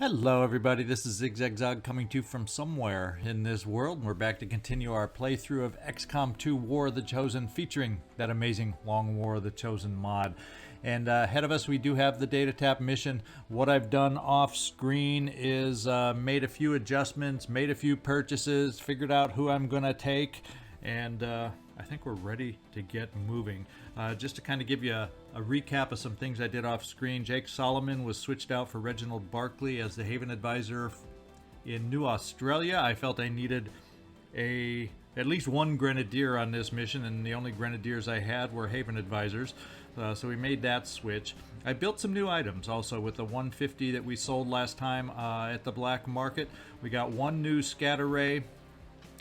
Hello everybody, this is ZigZagZog coming to you from somewhere in this world, and we're back to continue our playthrough of XCOM 2 War of the Chosen, featuring that amazing Long War of the Chosen mod. And ahead of us we do have the data tap mission. What I've done off screen is made a few adjustments, made a few purchases, figured out who I'm gonna take, and I think we're ready to get moving. Just to kind of give you a recap of some things I did off screen. Jake Solomon was switched out for Reginald Barclay as the Haven Advisor in New Australia. I felt I needed at least one Grenadier on this mission, and the only Grenadiers I had were Haven Advisors. So we made that switch. I built some new items also with the 150 that we sold last time at the black market. We got one new scatter ray.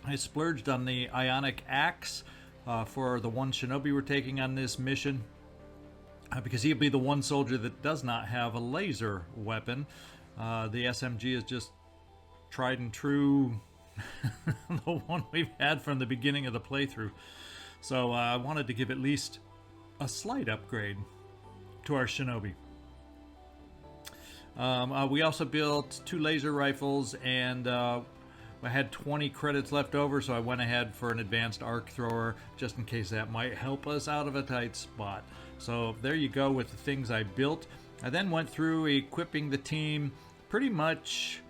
I splurged on the Ionic Axe for the one Shinobi we're taking on this mission, because he'll be the one soldier that does not have a laser weapon. The SMG is just tried and true, the one we've had from the beginning of the playthrough. So I wanted to give at least a slight upgrade to our Shinobi. We also built two laser rifles, and I had 20 credits left over, so I went ahead for an advanced arc thrower just in case that might help us out of a tight spot. So there you go with the things I built. I then went through equipping the team, pretty much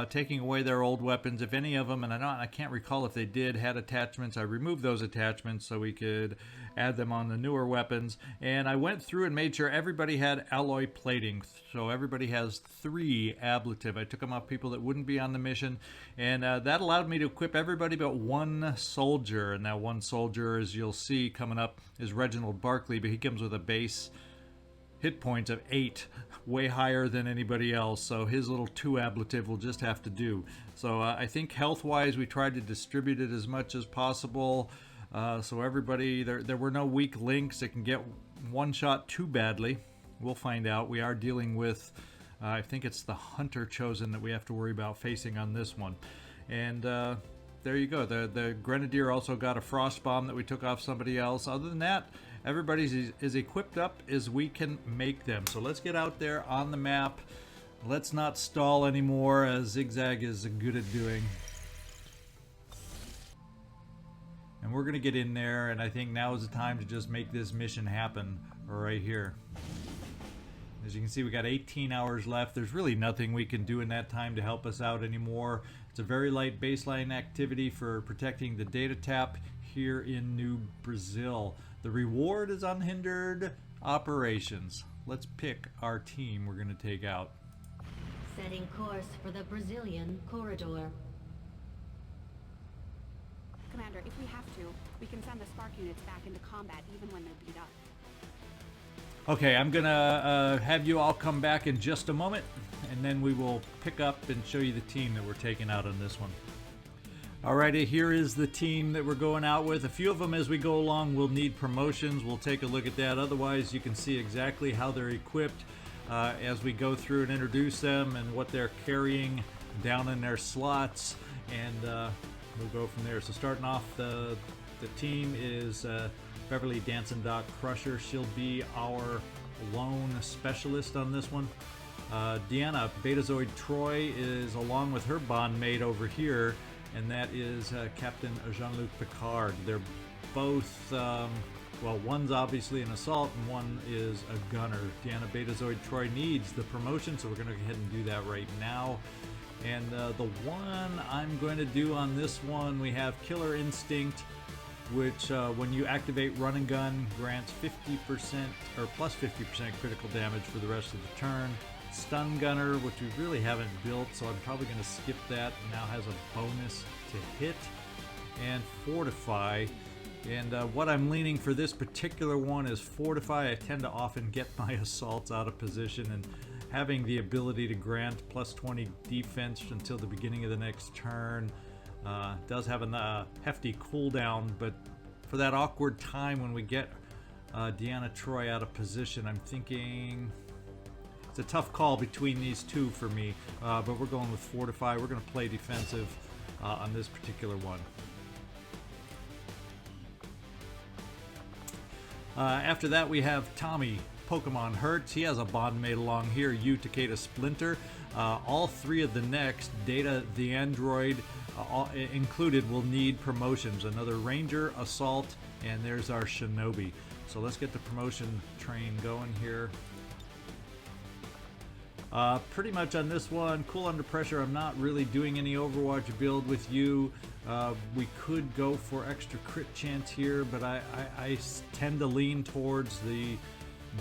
taking away their old weapons, if any of them, and I can't recall if they did, had attachments. I removed those attachments so we could add them on the newer weapons. And I went through and made sure everybody had alloy plating, so everybody has 3 ablative. I took them off people that wouldn't be on the mission, and that allowed me to equip everybody but one soldier. And that one soldier, as you'll see coming up, is Reginald Barclay, but he comes with a base hit points of 8, way higher than anybody else, so his little 2 ablative will just have to do. So I think health wise we tried to distribute it as much as possible, so everybody, there were no weak links that can get one shot too badly. We'll find out. We are dealing with I think it's the Hunter Chosen that we have to worry about facing on this one. And there you go. The Grenadier also got a frost bomb that we took off somebody else. Other than that, everybody's as equipped up as we can make them. So let's get out there on the map. Let's not stall anymore, as Zigzag is good at doing. And we're going to get in there, and I think now is the time to just make this mission happen right here. As you can see, we got 18 hours left. There's really nothing we can do in that time to help us out anymore. It's a very light baseline activity for protecting the data tap here in New Brazil. The reward is unhindered operations. Let's pick our team we're going to take out. Setting course for the Brazilian corridor. Commander, if we have to, we can send the spark units back into combat even when they're beat up. Okay, I'm gonna have you all come back in just a moment, and then we will pick up and show you the team that we're taking out on this one. Alrighty, here is the team that we're going out with. A few of them as we go along will need promotions. We'll take a look at that. Otherwise, you can see exactly how they're equipped as we go through and introduce them and what they're carrying down in their slots, and we'll go from there. So starting off, the team is Beverly Dancin Doc Crusher. She'll be our lone specialist on this one. Deanna Betazoid Troi is along with her bond mate over here, and that is Captain Jean-Luc Picard. They're both, well, one's obviously an assault and one is a gunner. Deanna Betazoid Troi needs the promotion, so we're going to go ahead and do that right now. And the one I'm going to do on this one, we have Killer Instinct, which when you activate Run and Gun, grants 50% or plus 50% critical damage for the rest of the turn. Stun Gunner, which we really haven't built, so I'm probably going to skip that. Now has a bonus to hit. And Fortify. And what I'm leaning for this particular one is Fortify. I tend to often get my assaults out of position, and having the ability to grant plus 20 defense until the beginning of the next turn does have a hefty cooldown, but for that awkward time when we get Deanna Troi out of position, I'm thinking it's a tough call between these two for me, but we're going with Fortify. We're going to play defensive on this particular one. After that, we have Tommy Pokemon Hertz. He has a bond mate along here. You, Takeda, Splinter. All three of the next, Data, the android, all included, will need promotions. Another Ranger, Assault, and there's our Shinobi. So let's get the promotion train going here. Pretty much on this one, Cool Under Pressure, I'm not really doing any Overwatch build with you. We could go for extra crit chance here, but I tend to lean towards the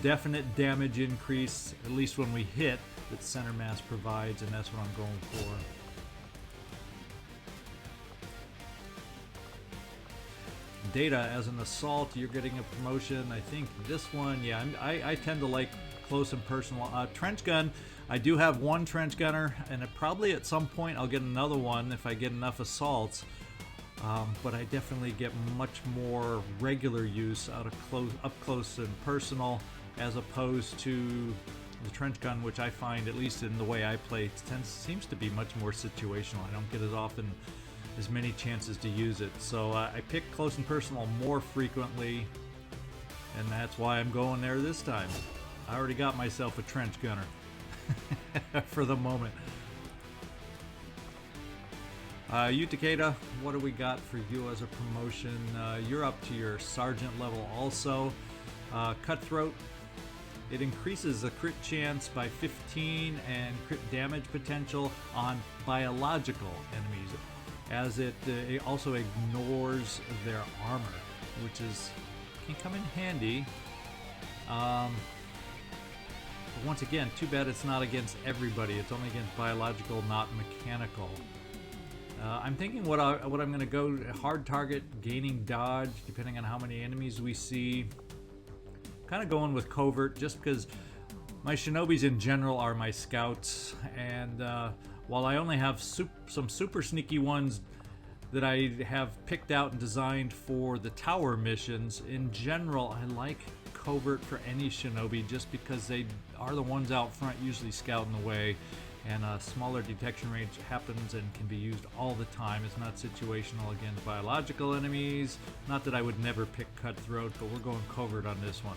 definite damage increase, at least when we hit, that Center Mass provides, and that's what I'm going for. Data, as an Assault, you're getting a promotion. I think this one, yeah, I tend to like close and personal. Trench Gun, I do have one Trench Gunner, and probably at some point I'll get another one if I get enough Assaults. But I definitely get much more regular use out of up close and personal, as opposed to the Trench Gun, which I find, at least in the way I play, seems to be much more situational. I don't get as many chances to use it. So I pick close and personal more frequently, and that's why I'm going there this time. I already got myself a Trench Gunner for the moment. You, Takeda, what do we got for you as a promotion? You're up to your Sergeant level also. Cutthroat, it increases the crit chance by 15 and crit damage potential on biological enemies, as it also ignores their armor, which can come in handy. But once again, too bad it's not against everybody. It's only against biological, not mechanical. I'm thinking what I'm going to go hard target, gaining dodge, depending on how many enemies we see. Kind of going with covert, just because my Shinobis in general are my scouts, and while I only have some super sneaky ones that I have picked out and designed for the tower missions, in general I like covert for any Shinobi, just because they are the ones out front usually scouting the way, and a smaller detection range happens and can be used all the time. It's not situational against biological enemies. Not that I would never pick Cutthroat, but we're going covert on this one.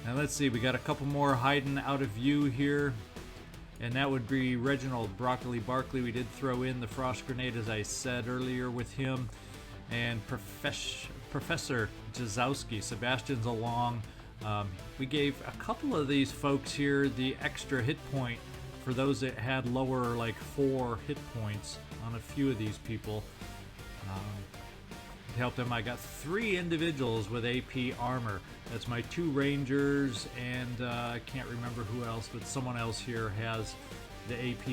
Now let's see, we got a couple more hiding out of view here, and that would be Reginald, Broccoli, Barclay. We did throw in the Frost Grenade, as I said earlier, with him, and Professor Jezowski. Sebastian's along. We gave a couple of these folks here the extra hit point for those that had lower, like 4 hit points on a few of these people. To help them, I got 3 individuals with AP armor. That's my 2 Rangers, and I can't remember who else, but someone else here has the AP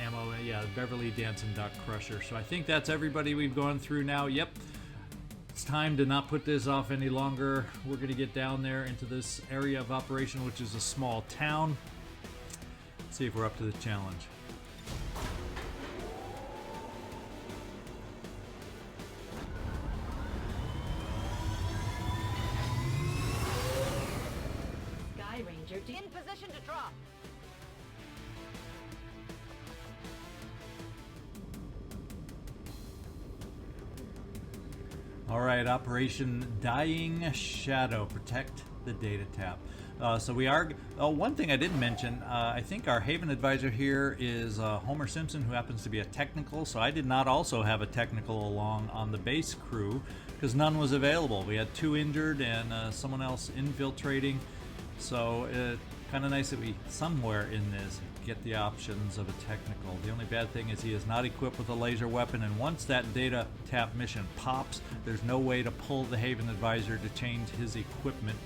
ammo. Yeah, Beverly, Dancin, Duck Crusher. So I think that's everybody we've gone through now. Yep. It's time to not put this off any longer. We're going to get down there into this area of operation, which is a small town. Let's see if we're up to the challenge. Sky Ranger In position to drop. Alright, Operation Dying Shadow. Protect the data tap. So we are... Oh, one thing I didn't mention, I think our Haven advisor here is Homer Simpson, who happens to be a technical, so I did not also have a technical along on the base crew, because none was available. We had 2 injured and someone else infiltrating, so kind of nice that we, somewhere in this, get the options of a technical. The only bad thing is he is not equipped with a laser weapon, and once that data tap mission pops, there's no way to pull the Haven advisor to change his equipment.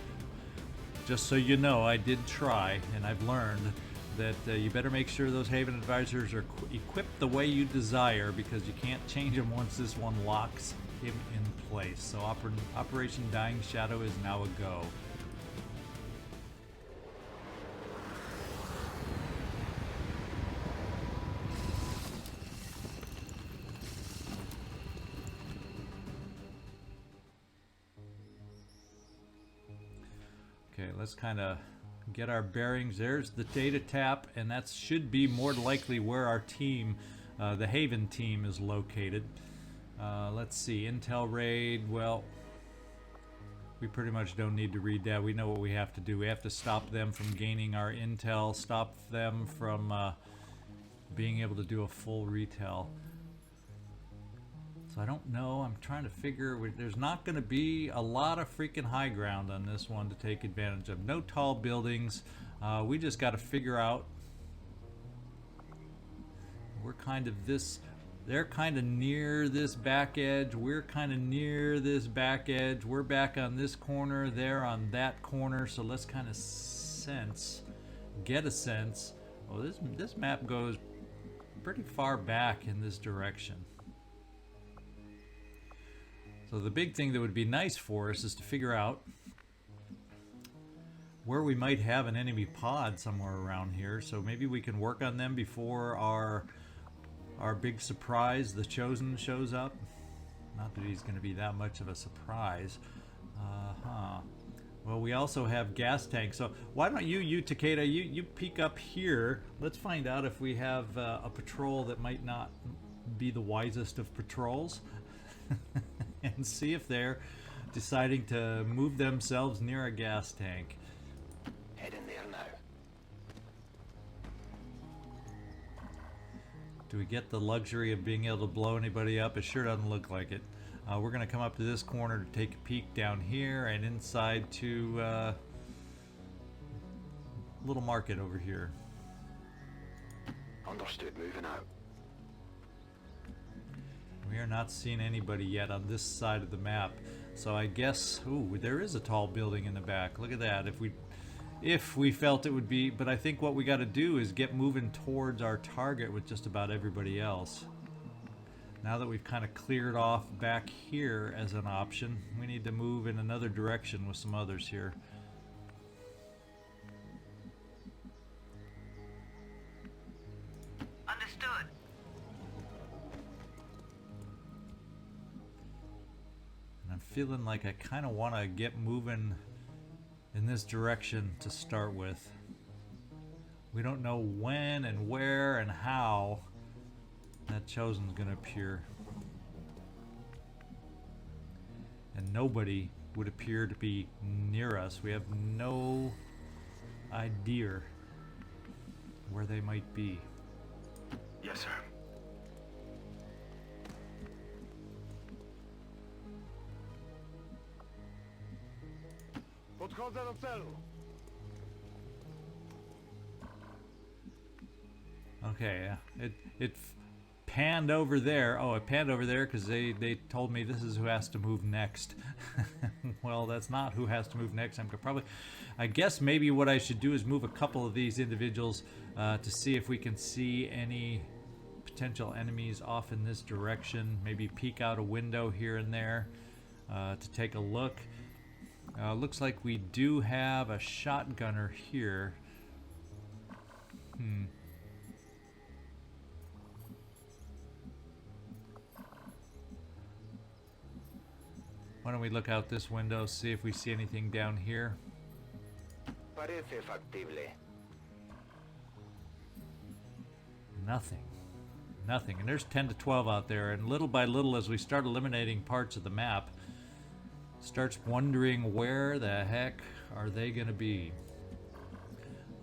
Just so you know, I did try, and I've learned that you better make sure those Haven advisors are equipped the way you desire, because you can't change them once this one locks him in place. So Operation Dying Shadow is now a go. Okay, let's kind of get our bearings. There's the data tap, and that should be more likely where our team, the Haven team, is located. Let's see, intel raid. Well, we pretty much don't need to read that. We know what we have to do. We have to stop them from gaining our intel, stop them from being able to do a full retell. So I don't know. I'm trying to figure. There's not going to be a lot of freaking high ground on this one to take advantage of. No tall buildings. We just got to figure out. We're kind of this. They're kind of near this back edge. We're kind of near this back edge. We're back on this corner. They're on that corner. So let's kind of get a sense. Oh, this map goes pretty far back in this direction. So the big thing that would be nice for us is to figure out where we might have an enemy pod somewhere around here. So maybe we can work on them before our big surprise, the Chosen, shows up. Not that he's going to be that much of a surprise. Well, we also have gas tanks. So why don't you Takeda, you peek up here. Let's find out if we have a patrol that might not be the wisest of patrols. And see if they're deciding to move themselves near a gas tank. Head in there now. Do we get the luxury of being able to blow anybody up? It sure doesn't look like it. We're going to come up to this corner to take a peek down here and inside to little market over here. Understood, moving out. We are not seeing anybody yet on this side of the map. So I guess, ooh, there is a tall building in the back. Look at that. If we felt it would be, but I think what we got to do is get moving towards our target with just about everybody else. Now that we've kind of cleared off back here as an option, we need to move in another direction with some others here. Understood. And I'm feeling like I kind of want to get moving in this direction to start with. We don't know when and where and how that Chosen's going to appear. And nobody would appear to be near us. We have no idea where they might be. Yes, sir. Okay, it panned over there. Oh, it panned over there because they told me this is who has to move next. Well, that's not who has to move next. I guess maybe what I should do is move a couple of these individuals to see if we can see any potential enemies off in this direction. Maybe peek out a window here and there to take a look. Looks like we do have a shotgunner here. Why don't we look out this window, see if we see anything down here? Parece factible. Nothing. Nothing. And there's 10 to 12 out there, and little by little as we start eliminating parts of the map, starts wondering where the heck are they going to be.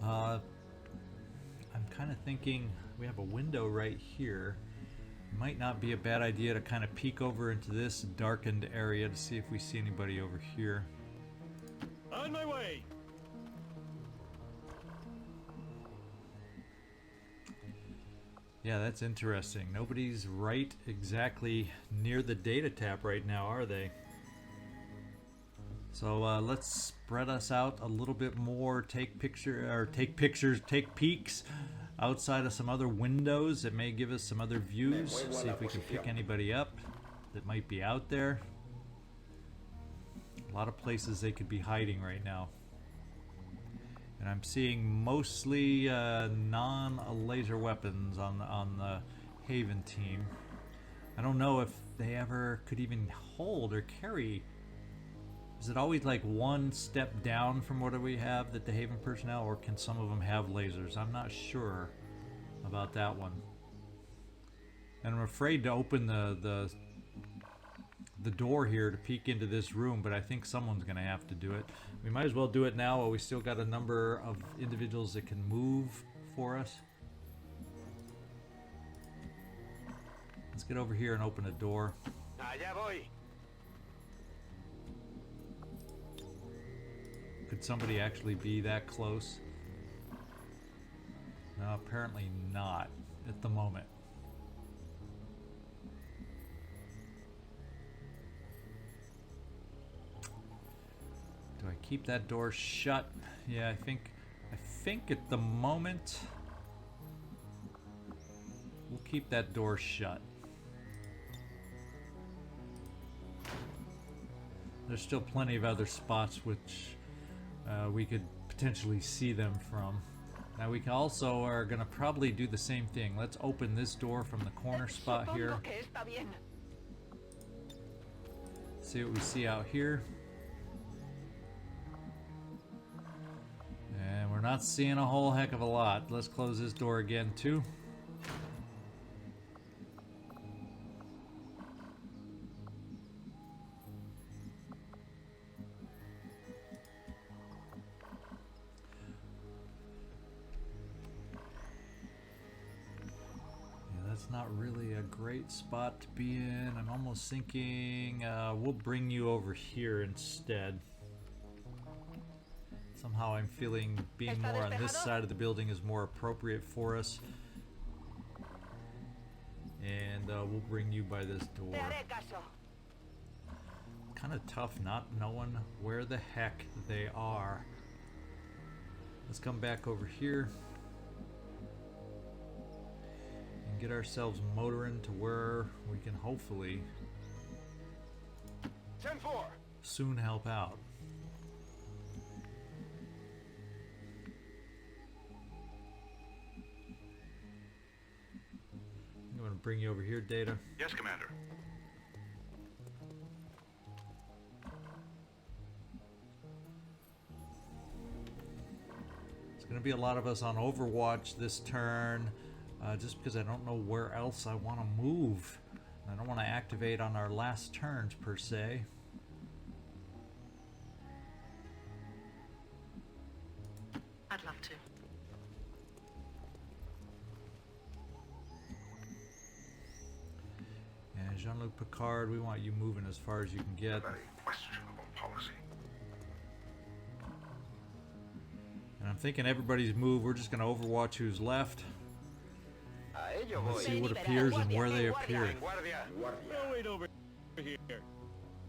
I'm kind of thinking we have a window right here. Might not be a bad idea to kind of peek over into this darkened area to see if we see anybody over here. On my way. Yeah, that's interesting. Nobody's right exactly near the data tap right now, are they? So let's spread us out a little bit more. Take peeks outside of some other windows that may give us some other views. See if we can pick anybody up that might be out there. A lot of places they could be hiding right now. And I'm seeing mostly non-laser weapons on the Haven team. I don't know if they ever could even hold or carry. Is it always like one step down from what we have that the Haven personnel, or can some of them have lasers? I'm not sure about that one. And I'm afraid to open the the door here to peek into this room, but I think someone's going to have to do it. We might as well do it now while we still got a number of individuals that can move for us. Let's get over here and open a door. Allá voy. Could somebody actually be that close? No, apparently not at the moment. Do I keep that door shut? Yeah, I think at the moment we'll keep that door shut. There's still plenty of other spots which we could potentially see them from. Now we can also are gonna probably do the same thing. Let's open this door from the corner spot here. See what we see out here. And we're not seeing a whole heck of a lot. Let's close this door again too. That's not really a great spot to be in. I'm almost thinking we'll bring you over here instead. Somehow I'm feeling being more on this side of the building is more appropriate for us. And we'll bring you by this door. Kind of tough not knowing where the heck they are. Let's come back over here. Get ourselves motoring to where we can hopefully 10-4. soon help out. I'm going to bring you over here, Data. Yes, Commander. It's going to be a lot of us on Overwatch this turn. Just because I don't know where else I want to move. I don't want to activate on our last turns per se. I'd love to. And Jean-Luc Picard, we want you moving as far as you can get. Very questionable policy. And I'm thinking everybody's moved. We're just going to Overwatch who's left. Let's see what appears and where they appear. No, wait over here.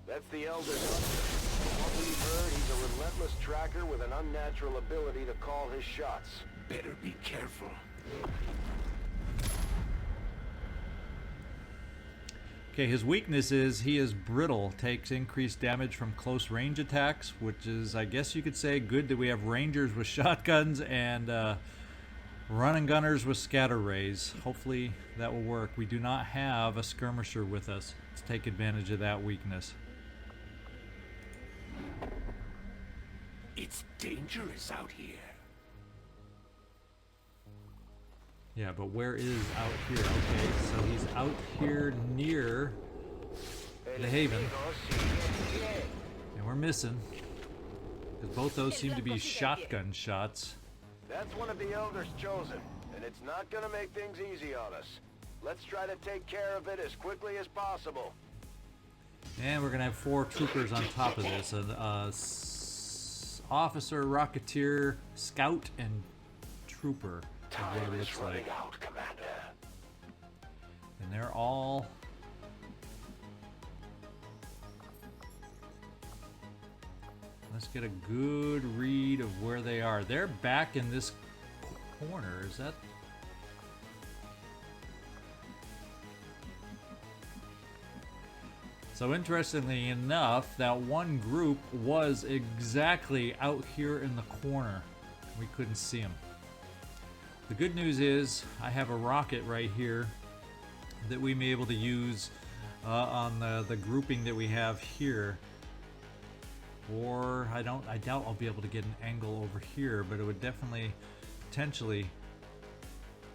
That's the Elder. From what we've heard, he's a relentless tracker with an unnatural ability to call his shots. Better be careful. Okay, his weakness is he is brittle, takes increased damage from close range attacks, which is, I guess you could say, good that we have rangers with shotguns and run and gunners with scatter rays. Hopefully that will work. We do not have a skirmisher with us. Let's take advantage of that weakness. It's dangerous out here. Yeah, but where is out here? Okay, so he's out here near the Haven. And we're missing. Because both those seem to be shotgun shots. That's one of the Elders chosen, and it's not gonna make things easy on us. Let's try to take care of it as quickly as possible. And we're gonna have 4 troopers on top of this. An officer, rocketeer, scout, and trooper. Is what it looks like. Out, Commander. And they're all let's get a good read of where they are. They're back in this corner. Is that? So interestingly enough, that one group was exactly out here in the corner. We couldn't see them. The good news is I have a rocket right here that we may be able to use on the grouping that we have here. Or I doubt I'll be able to get an angle over here, but it would definitely potentially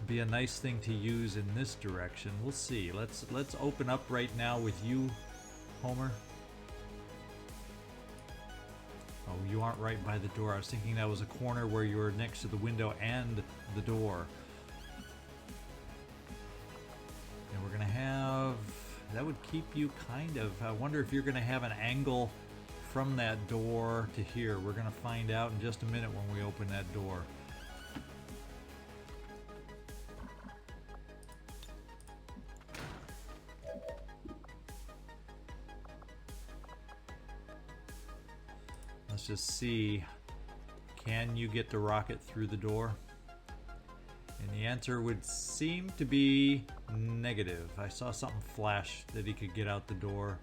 be a nice thing to use in this direction. We'll see. Let's open up right now with you Homer? Oh, you aren't right by the door. I was thinking that was a corner where you were next to the window and the door. And we're gonna have... that would keep you kind of... I wonder if you're gonna have an angle from that door to here. We're gonna find out in just a minute when we open that door. Let's just see, can you get the rocket through the door? And the answer would seem to be negative. I saw something flash that he could get out the door.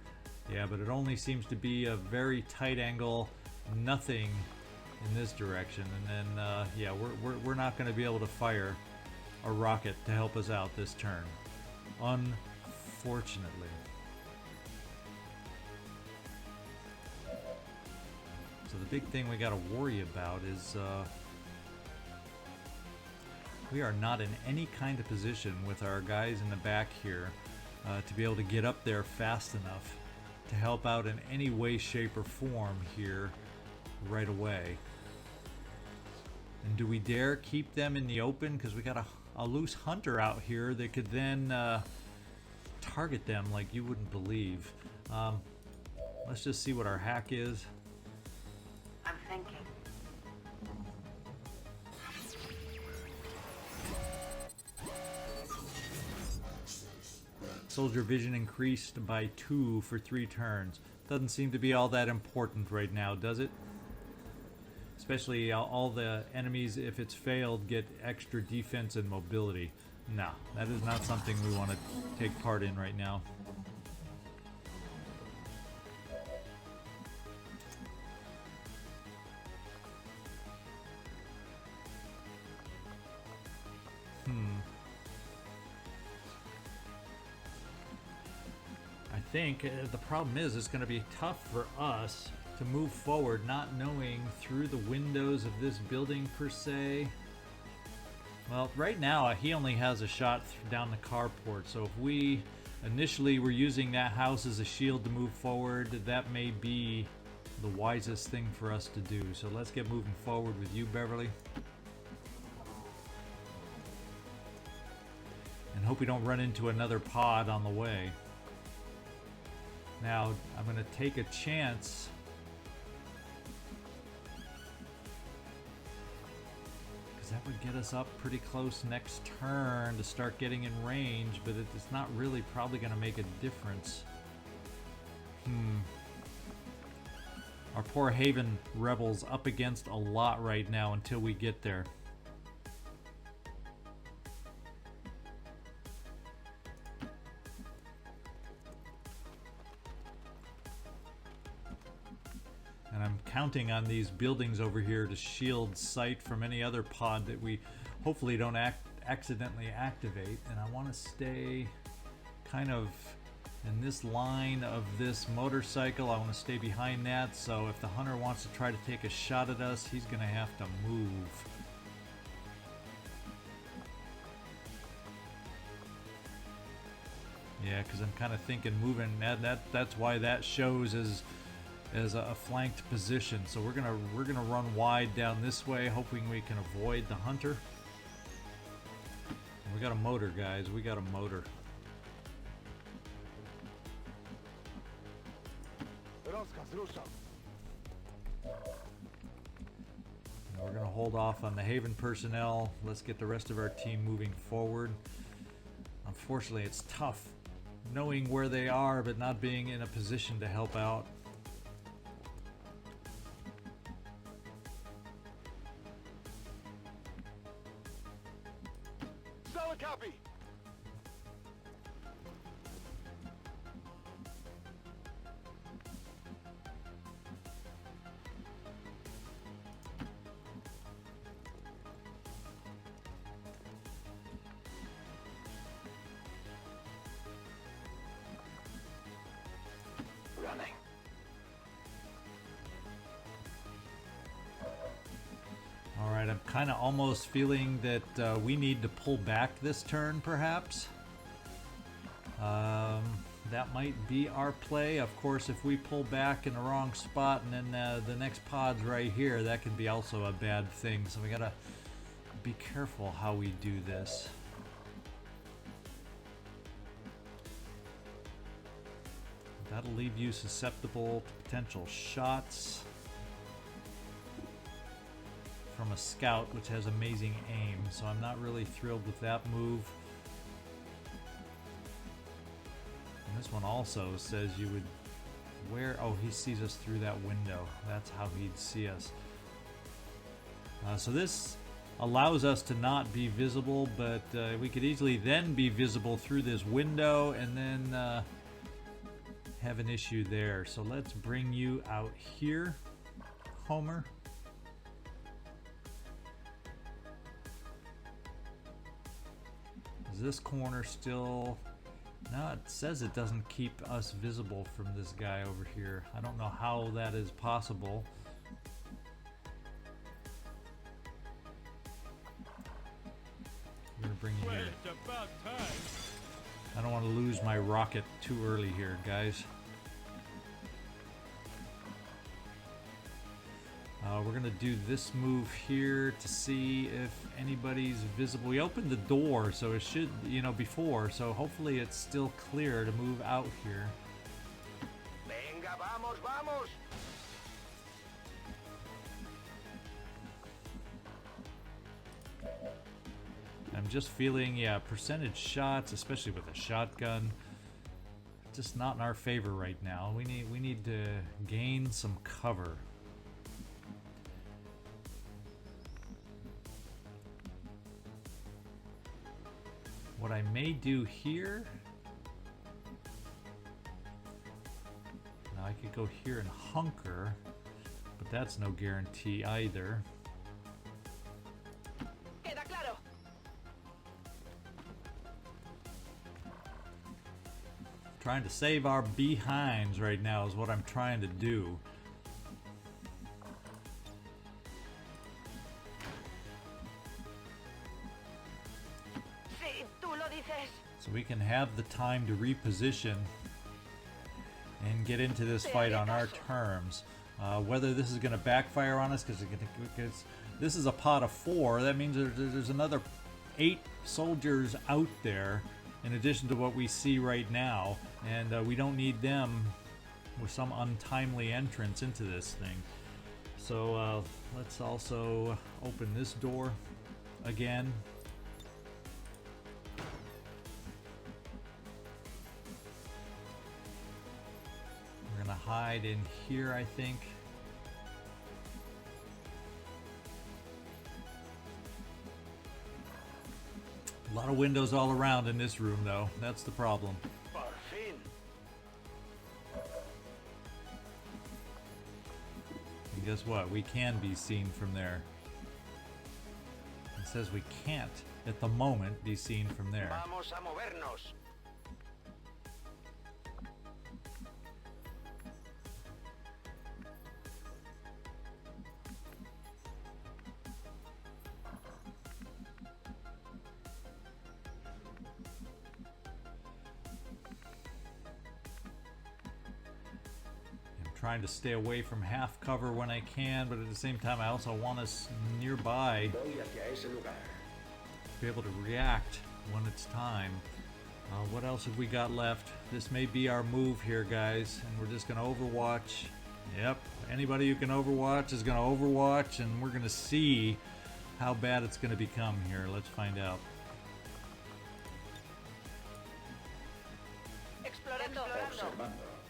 Yeah, but it only seems to be a very tight angle, nothing in this direction. And then, yeah, we're not going to be able to fire a rocket to help us out this turn, unfortunately. So the big thing we got to worry about is we are not in any kind of position with our guys in the back here to be able to get up there fast enough to help out in any way, shape, or form here right away. And do we dare keep them in the open? Because we got a loose hunter out here that could then target them like you wouldn't believe. Let's just see what our hack is. I'm thinking. Soldier vision increased by 2 for 3 turns. Doesn't seem to be all that important right now, does it? Especially all the enemies, if it's failed, get extra defense and mobility. No, that is not something we want to take part in right now. I think the problem is it's going to be tough for us to move forward not knowing through the windows of this building per se. Well, right now he only has a shot down the carport, so if we initially were using that house as a shield to move forward, that may be the wisest thing for us to do. So let's get moving forward with you, Beverly. And hope we don't run into another pod on the way. Now, I'm going to take a chance. Because that would get us up pretty close next turn to start getting in range, but it's not really probably going to make a difference. Our poor Haven rebels up against a lot right now until we get there. And I'm counting on these buildings over here to shield sight from any other pod that we hopefully don't accidentally activate. And I want to stay kind of in this line of this motorcycle. I want to stay behind that, so if the hunter wants to try to take a shot at us, he's going to have to move. Yeah, because I'm kind of thinking moving, that's why that shows as a flanked position. So we're gonna run wide down this way, hoping we can avoid the hunter. And we got a motor, guys. We got a motor. And we're gonna hold off on the Haven personnel. Let's get the rest of our team moving forward. Unfortunately, it's tough knowing where they are, but not being in a position to help out. Solid copy. Running. All right, I'm kind of almost feeling that we need to pull back this turn, perhaps. that might be our play. Of course, if we pull back in the wrong spot and then the next pod's right here, that can be also a bad thing. So we gotta be careful how we do this. That'll leave you susceptible to potential shots from a scout, which has amazing aim. So I'm not really thrilled with that move. And this one also says you would oh, he sees us through that window. That's how he'd see us. So this allows us to not be visible, but we could easily then be visible through this window and then have an issue there. So let's bring you out here, Homer. Is this corner still... No, it says it doesn't keep us visible from this guy over here. I don't know how that is possible. I'm gonna bring you here. It's about time. I don't want to lose my rocket too early here, guys. We're gonna do this move here to see if anybody's visible. We opened the door, so it should, you know, before, so hopefully it's still clear to move out here. Venga, vamos, vamos! I'm just feeling, yeah, percentage shots, especially with a shotgun, just not in our favor right now. We need to gain some cover. What I may do here, now I could go here and hunker, but that's no guarantee either. Trying to save our behinds right now is what I'm trying to do. So we can have the time to reposition and get into this fight on our terms. Whether this is going to backfire on us, because this is a pot of 4, that means there's another 8 soldiers out there in addition to what we see right now, and we don't need them with some untimely entrance into this thing. So let's also open this door again. We're gonna hide in here, I think. A lot of windows all around in this room, though. That's the problem. And guess what? We can be seen from there. It says we can't, at the moment, be seen from there. Vamos a movernos. Trying to stay away from half cover when I can, but at the same time I also want us nearby to be able to react when it's time. What else have we got left? This may be our move here, guys, and we're just going to overwatch. Yep, anybody who can overwatch is going to overwatch, and we're going to see how bad it's going to become here. Let's find out.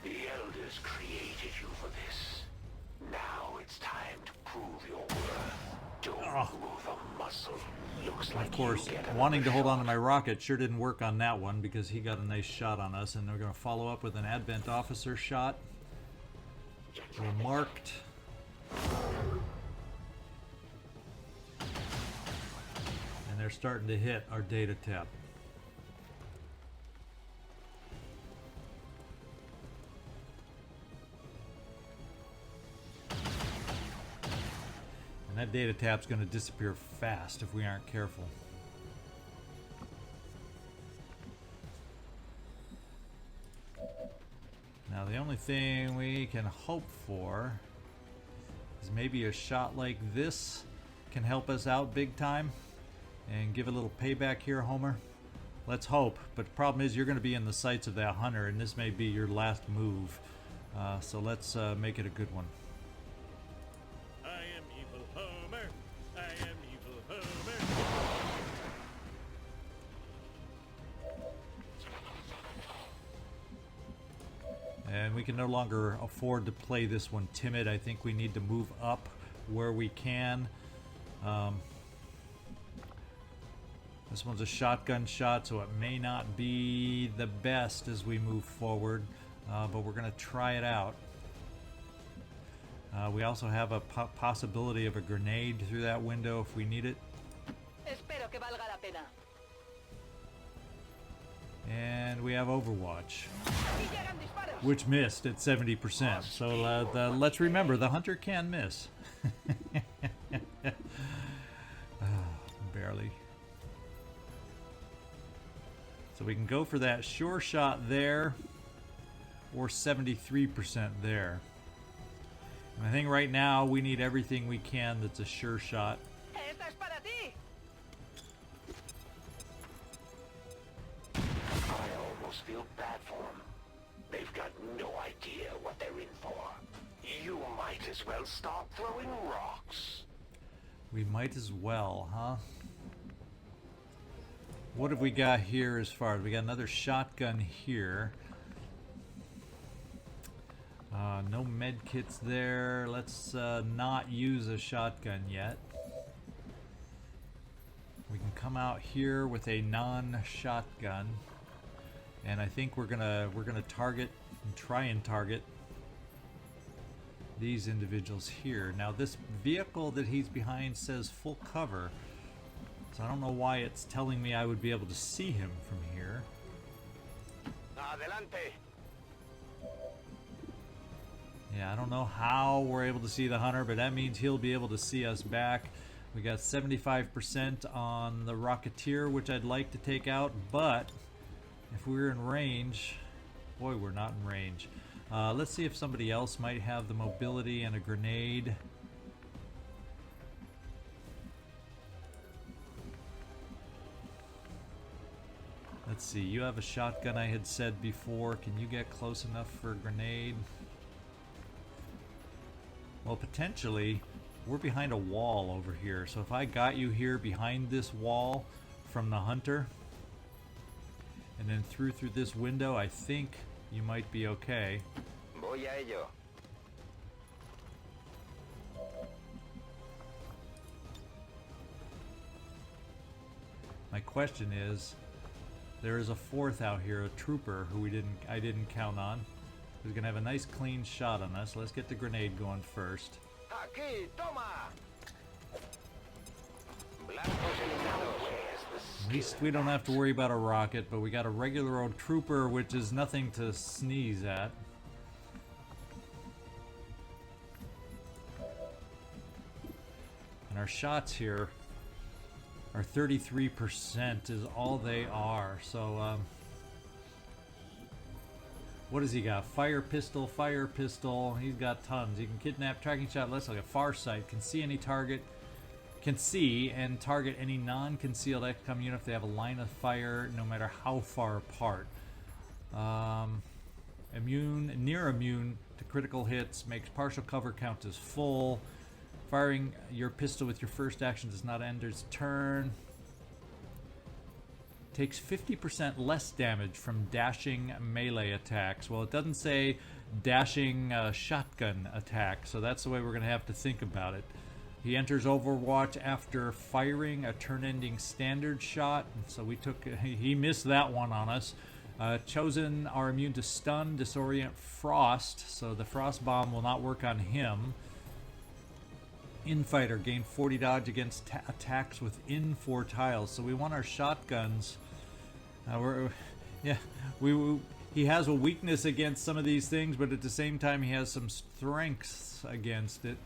The elders created you for this. Now it's time to prove your worth. Don't move a muscle. Looks like, of course, wanting to hold on to my rocket sure didn't work on that one because he got a nice shot on us, and we're going to follow up with an Advent officer shot. We're marked. And they're starting to hit our data tap. And that data tap's going to disappear fast if we aren't careful. The only thing we can hope for is maybe a shot like this can help us out big time and give a little payback here, Homer. Let's hope. But the problem is you're going to be in the sights of that hunter, and this may be your last move. So let's make it a good one. I am evil Homer. I am evil Homer. And we can no longer afford to play this one timid. I think we need to move up where we can. This one's a shotgun shot, so it may not be the best as we move forward, but we're going to try it out. We also have a possibility of a grenade through that window if we need it. Espero que valga la pena. And we have Overwatch, which missed at 70%. So let's remember, the hunter can miss. Barely. So we can go for that sure shot there, or 73% there. And I think right now we need everything we can that's a sure shot. Esta es para ti. I almost feel bad for them. They've got no idea what they're in for. You might as well start throwing rocks. We might as well, huh? What have we got here as far as... We got another shotgun here. No med kits there. Let's not use a shotgun yet. We can come out here with a non-shotgun. And I think we're gonna target and try and target these individuals here. Now this vehicle that he's behind says full cover. So I don't know why it's telling me I would be able to see him from here. Adelante. Yeah, I don't know how we're able to see the hunter, but that means he'll be able to see us back. We got 75% on the Rocketeer, which I'd like to take out, but if we were in range... Boy, we're not in range. Let's see if somebody else might have the mobility and a grenade. Let's see, you have a shotgun I had said before. Can you get close enough for a grenade? Well, potentially, we're behind a wall over here. So if I got you here behind this wall from the hunter, and then through this window, I think you might be okay. Voy a ello. My question is, there is a fourth out here, a trooper who I didn't count on. Who's gonna have a nice clean shot on us. Let's get the grenade going first. Aquí, toma. At least we don't have to worry about a rocket, but we got a regular old trooper, which is nothing to sneeze at. And our shots here are 33% is all they are. So, what does he got? Fire pistol, fire pistol. He's got tons. He can kidnap, tracking shot, less like a far sight. Can see any target. Can see and target any non-concealed XCOM unit if they have a line of fire, no matter how far apart. Near immune to critical hits. Makes partial cover count as full. Firing your pistol with your first action does not end its turn. Takes 50% less damage from dashing melee attacks. Well, it doesn't say dashing shotgun attack, so that's the way we're going to have to think about it. He enters Overwatch after firing a turn-ending standard shot, so he missed that one on us. Chosen are immune to stun, disorient, frost, so the frost bomb will not work on him. Infighter, gain 40 dodge against attacks within 4 tiles. So we want our shotguns. He has a weakness against some of these things, but at the same time he has some strengths against it.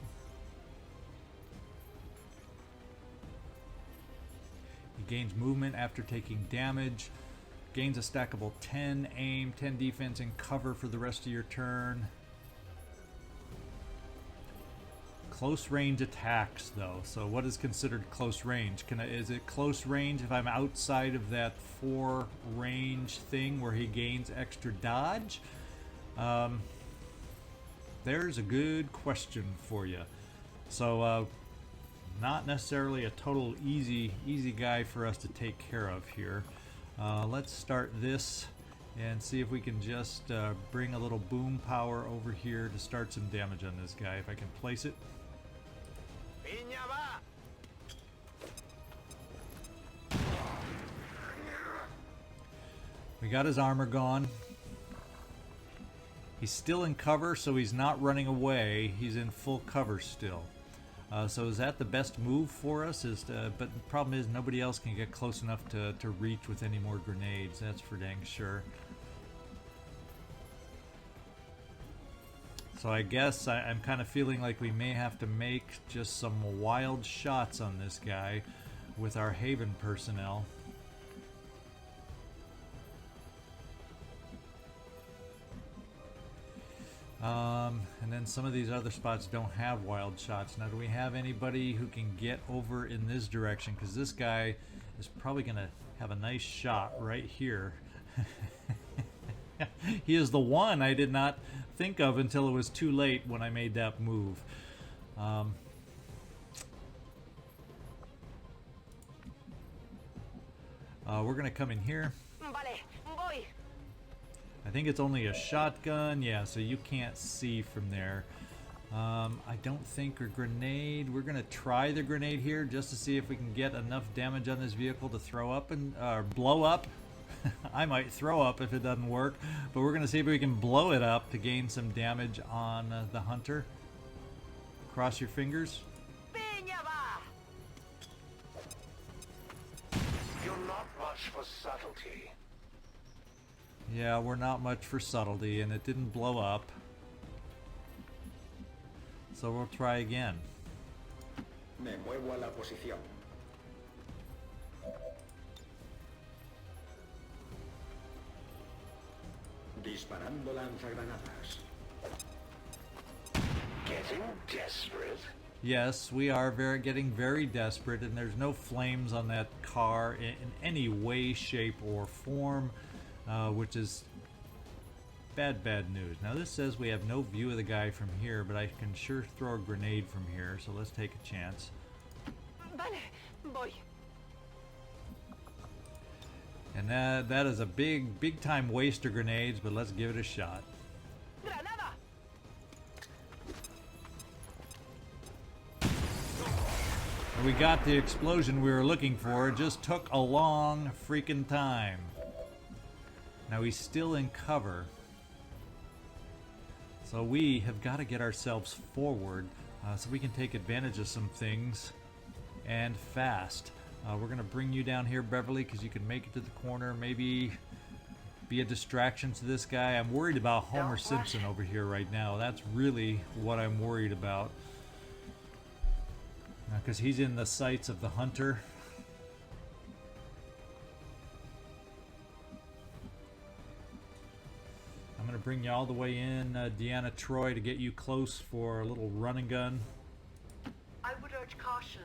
He gains movement after taking damage. gains a stackable 10 aim, 10 defense, and cover for the rest of your turn. Close range attacks, though. So what is considered close range? Is it close range if I'm outside of that 4 range thing where he gains extra dodge? There's a good question for you. So not necessarily a total easy guy for us to take care of here. Let's start this and see if we can just bring a little boom power over here to start some damage on this guy, if I can place it. We got his armor gone. He's still in cover, so he's not running away. He's in full cover still. So is that the best move for us? But the problem is nobody else can get close enough to reach with any more grenades. That's for dang sure. So I guess I'm kind of feeling like we may have to make just some wild shots on this guy with our Haven personnel. And then some of these other spots don't have wild shots. Now, do we have anybody who can get over in this direction? Because this guy is probably going to have a nice shot right here. He is the one I did not think of until it was too late when I made that move. We're going to come in here. Vale, voy. I think it's only a shotgun, yeah, so you can't see from there. I don't think a grenade. We're gonna try the grenade here just to see if we can get enough damage on this vehicle to throw up and blow up. I might throw up if it doesn't work, but we're gonna see if we can blow it up to gain some damage on the hunter. Cross your fingers. Piña va. You're not much for subtlety. Yeah, we're not much for subtlety, and it didn't blow up. So we'll try again. Me muevo a la posición. Disparando lanzagranadas. Getting desperate? Yes, we are getting very desperate, and there's no flames on that car in any way, shape, or form. Which is bad news. Now this says we have no view of the guy from here, but I can sure throw a grenade from here, so let's take a chance. Vale, voy. And that is a big time waste of grenades, but let's give it a shot. Granada. And we got the explosion we were looking for. It just took a long freaking time. Now he's still in cover. So we have got to get ourselves forward so we can take advantage of some things and fast. We're going to bring you down here, Beverly, because you can make it to the corner. Maybe be a distraction to this guy. I'm worried about Homer Simpson over here right now. That's really what I'm worried about. Because he's in the sights of the hunter. I'm going to bring you all the way in, Deanna, Troi, to get you close for a little run and gun. I would urge caution.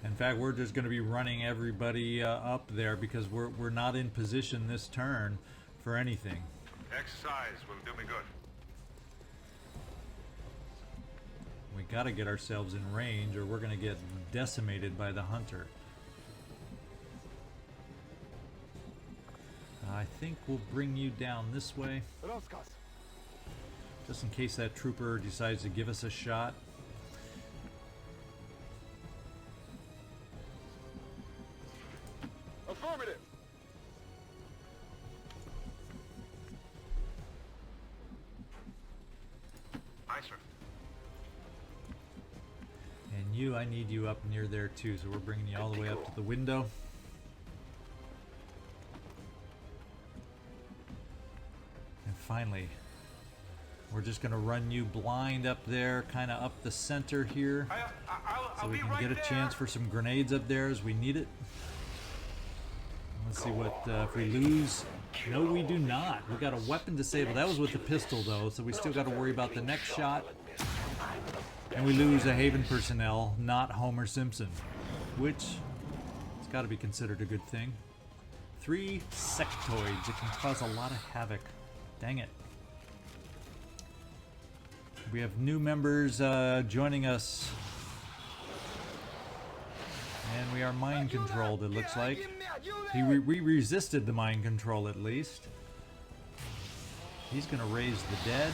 In fact, we're just going to be running everybody up there because we're not in position this turn for anything. Exercise will do me good. We got to get ourselves in range or we're going to get decimated by the hunter. I think we'll bring you down this way, just in case that trooper decides to give us a shot. Affirmative. Aye, sir. And you, I need you up near there too, so we're bringing you all the way up to the window. And finally, we're just going to run you blind up there, kind of up the center here. So we can get a chance for some grenades up there as we need it. Let's see what, if we lose. No, we do not. We got a weapon disabled. That was with the pistol, though, so we still got to worry about the next shot. And we lose a Haven personnel, not Homer Simpson, which it's got to be considered a good thing. 3 sectoids. It can cause a lot of havoc. Dang it. We have new members joining us. And we are mind controlled, it looks like. We resisted the mind control at least. He's going to raise the dead.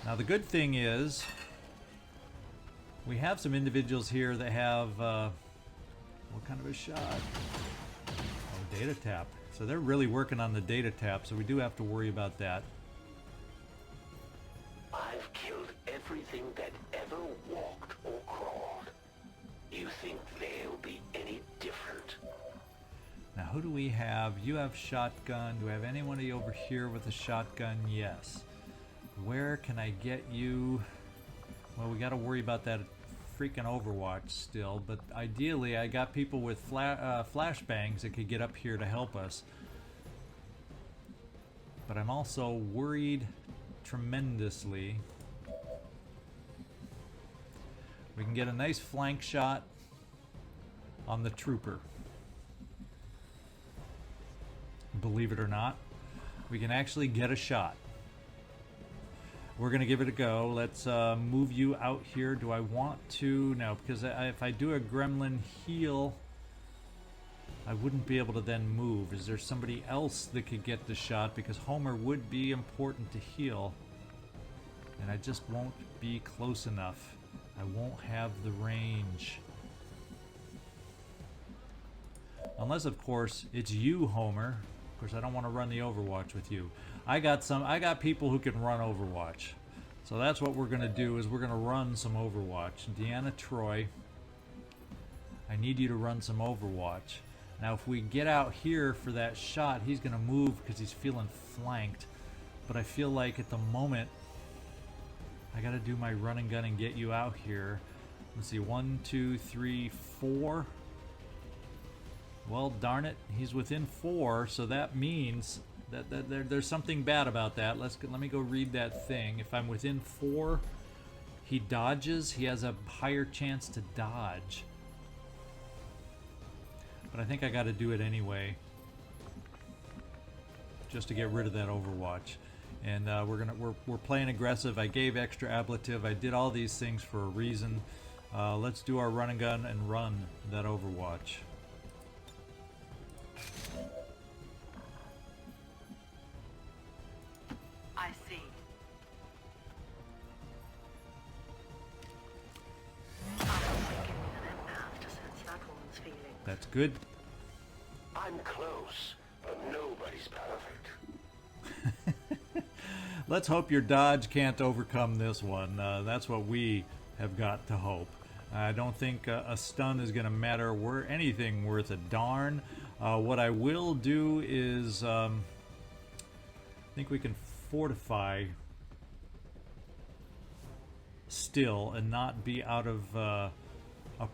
Now the good thing is, we have some individuals here that have, what kind of a shot? Oh, data tap. So they're really working on the data tap, so we do have to worry about that. I've killed everything that ever walked or crawled. You think they'll be any different? Now who do we have? You have shotgun. Do I have anybody over here with a shotgun? Yes. Where can I get you? Well, we got to worry about that freaking Overwatch still, but ideally I got people with flashbangs that could get up here to help us. But I'm also worried tremendously. We can get a nice flank shot on the trooper. Believe it or not, we can actually get a shot. We're gonna give it a go. Let's move you out here. Do I want to? No, because if I do a gremlin heal, I wouldn't be able to then move. Is there somebody else that could get the shot? Because Homer would be important to heal, and I just won't be close enough. I won't have the range. Unless, of course, it's you, Homer. Of course, I don't want to run the Overwatch with you. I got people who can run Overwatch. So that's what we're going to do, is we're going to run some Overwatch. Deanna, Troi, I need you to run some Overwatch. Now, if we get out here for that shot, he's going to move because he's feeling flanked. But I feel like at the moment, I got to do my run and gun and get you out here. Let's see, 1, 2, 3, 4. Well, darn it, he's within 4, so that means that there's something bad about that. Let me go read that thing. If I'm within 4, he dodges. He has a higher chance to dodge. But I think I got to do it anyway, just to get rid of that Overwatch. And we're playing aggressive. I gave extra ablative. I did all these things for a reason. Let's do our run and gun and run that Overwatch. I see. I was thinking with an empath to sense that woman's feelings. That's good. I'm close, but nobody's perfect. Let's hope your dodge can't overcome this one. That's what we have got to hope. I don't think a stun is going to matter anything worth a darn. What I will do is, I think we can fortify still and not be out of a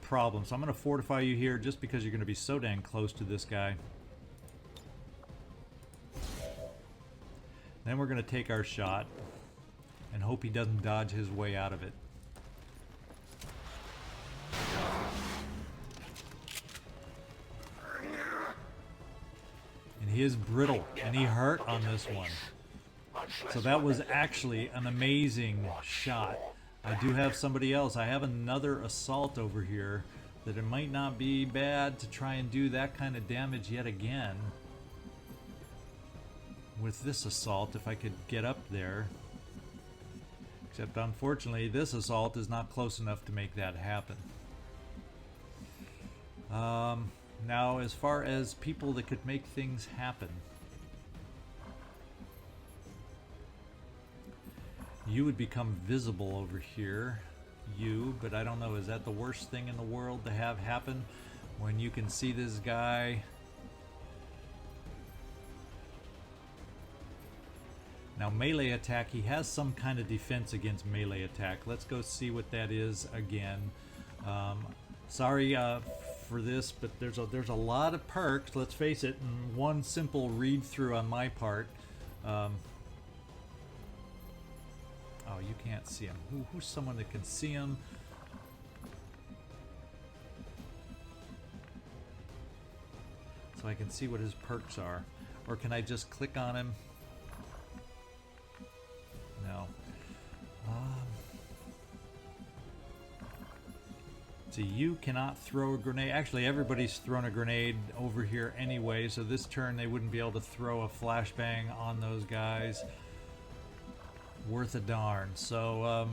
problem. So I'm going to fortify you here just because you're going to be so dang close to this guy. Then we're going to take our shot and hope he doesn't dodge his way out of it. And he is brittle, and he hurt on this one. So that was actually an amazing shot. I do have somebody else. I have another assault over here that it might not be bad to try and do that kind of damage yet again. With this assault, if I could get up there. Except unfortunately this assault is not close enough to make that happen. Now as far as people that could make things happen, you would become visible over here, but I don't know, is that the worst thing in the world to have happen when you can see this guy? Now melee attack, he has some kind of defense against melee attack. Let's go see what that is again. Sorry for this, but there's a lot of perks. Let's face it. And one simple read through on my part. Oh, you can't see him. Who's someone that can see him? So I can see what his perks are. Or can I just click on him? No. So you cannot throw a grenade. Actually, everybody's thrown a grenade over here anyway, so this turn they wouldn't be able to throw a flashbang on those guys. Worth a darn. So,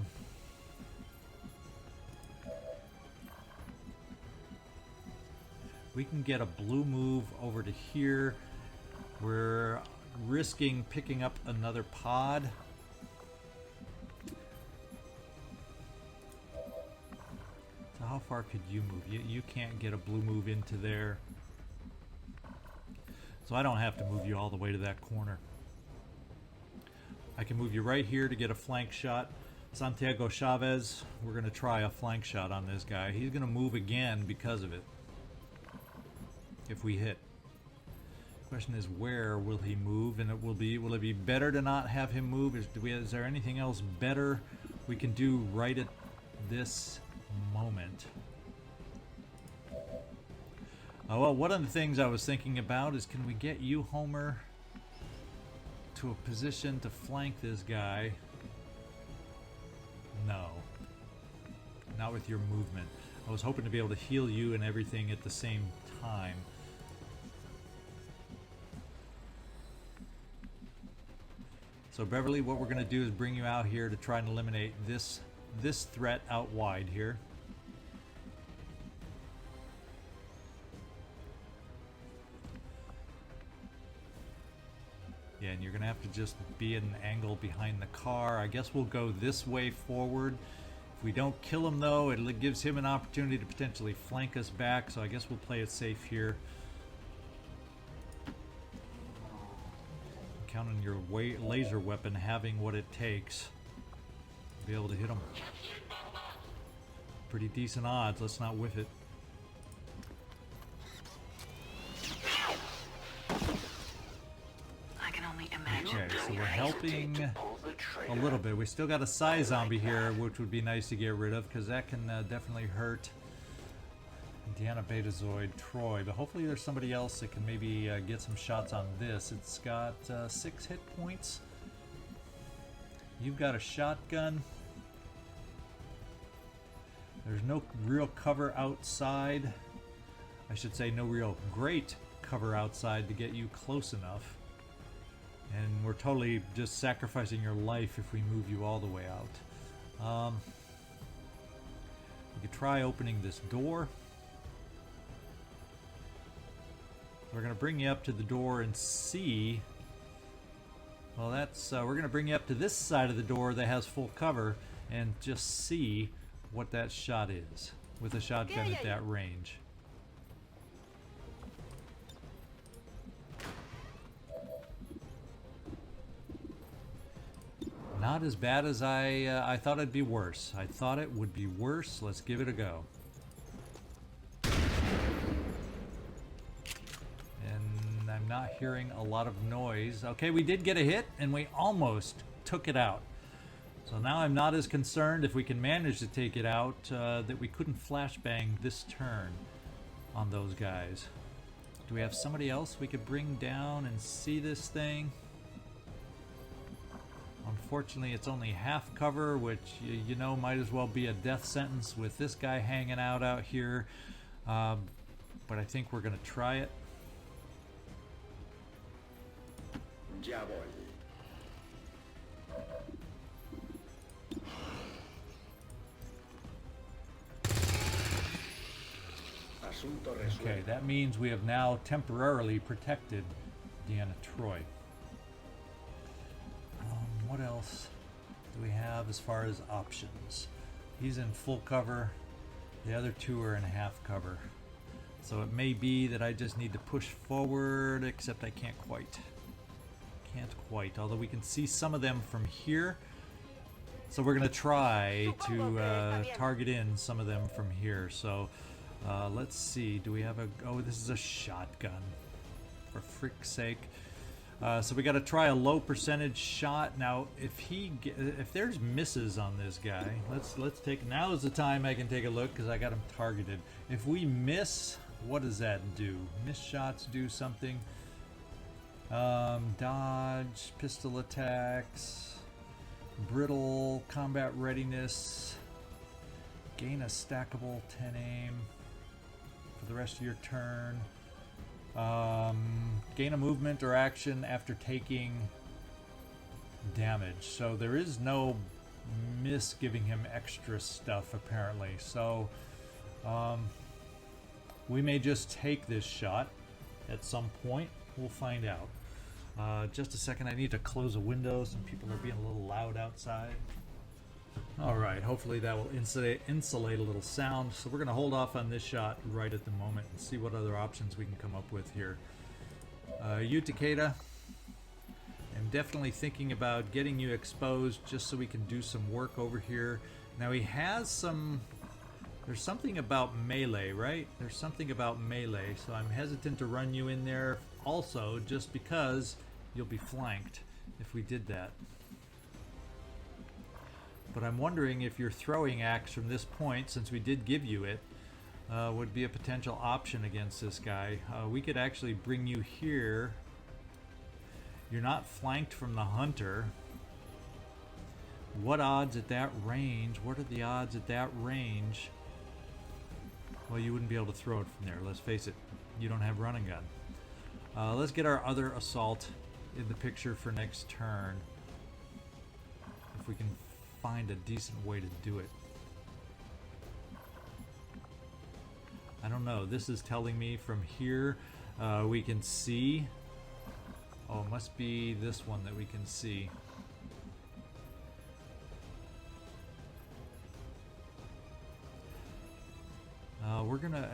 we can get a blue move over to here. We're risking picking up another pod. So how far could you move? You can't get a blue move into there. So I don't have to move you all the way to that corner. I can move you right here to get a flank shot. Santiago Chavez, we're going to try a flank shot on this guy. He's going to move again because of it. If we hit. Question is, where will he move? And will it be better to not have him move? Is there anything else better we can do right at this moment? Well, one of the things I was thinking about is, can we get you, Homer, to a position to flank this guy? No. Not with your movement. I was hoping to be able to heal you and everything at the same time. So Beverly, what we're going to do is bring you out here to try and eliminate this threat out wide here. Yeah, and you're going to have to just be at an angle behind the car. I guess we'll go this way forward. If we don't kill him, though, it gives him an opportunity to potentially flank us back, so I guess we'll play it safe here. Count on your laser weapon having what it takes to be able to hit him. Pretty decent odds. Let's not whiff it. I can only imagine. Okay, so we're helping a little bit. We still got a Psy zombie here, which would be nice to get rid of, because that can definitely hurt Deanna, Betazoid, Troi, but hopefully there's somebody else that can maybe get some shots on this. It's got 6 hit points. You've got a shotgun. There's no real cover outside. I should say no real great cover outside to get you close enough. And we're totally just sacrificing your life if we move you all the way out. We could try opening this door. We're going to bring you up to the door and see. Well, that's we're going to bring you up to this side of the door that has full cover and just see what that shot is with a shotgun at that range. Not as bad as I thought it'd be worse. I thought it would be worse. Let's give it a go. I'm not hearing a lot of noise. Okay, we did get a hit, and we almost took it out. So now I'm not as concerned if we can manage to take it out that we couldn't flashbang this turn on those guys. Do we have somebody else we could bring down and see this thing? Unfortunately, it's only half cover, which you know might as well be a death sentence with this guy hanging out here. But I think we're going to try it. Ya voy. Asunto resuelto. Okay, that means we have now temporarily protected Deanna Troi. What else do we have as far as options? He's in full cover. The other two are in half cover. So it may be that I just need to push forward, except I can't quite. Although we can see some of them from here. So we're gonna try to target in some of them from here. So let's see. Do we have a? Oh, this is a shotgun. For frick's sake. So we got to try a low percentage shot. Now, if there's misses on this guy, let's take. Now is the time I can take a look because I got him targeted. If we miss, what does that do? Miss shots do something. Dodge, pistol attacks, brittle, combat readiness, gain a stackable 10 aim for the rest of your turn. Gain a movement or action after taking damage. So there is no miss giving him extra stuff apparently. So we may just take this shot at some point. We'll find out. Just a second, I need to close a window. Some people are being a little loud outside. Alright, hopefully that will insulate a little sound. So we're going to hold off on this shot right at the moment and see what other options we can come up with here. You, Takeda, I'm definitely thinking about getting you exposed just so we can do some work over here. Now he has some... There's something about melee, right? There's something about melee, so I'm hesitant to run you in there also just because you'll be flanked if we did that. But I'm wondering if your throwing axe from this point, since we did give you it, would be a potential option against this guy. We could actually bring you here. You're not flanked from the hunter. What odds at that range? What are the odds at that range? Well, you wouldn't be able to throw it from there. Let's face it, you don't have running gun. Let's get our other assault in the picture for next turn. If we can find a decent way to do it. I don't know. This is telling me from here we can see. Oh, it must be this one that we can see. We're gonna.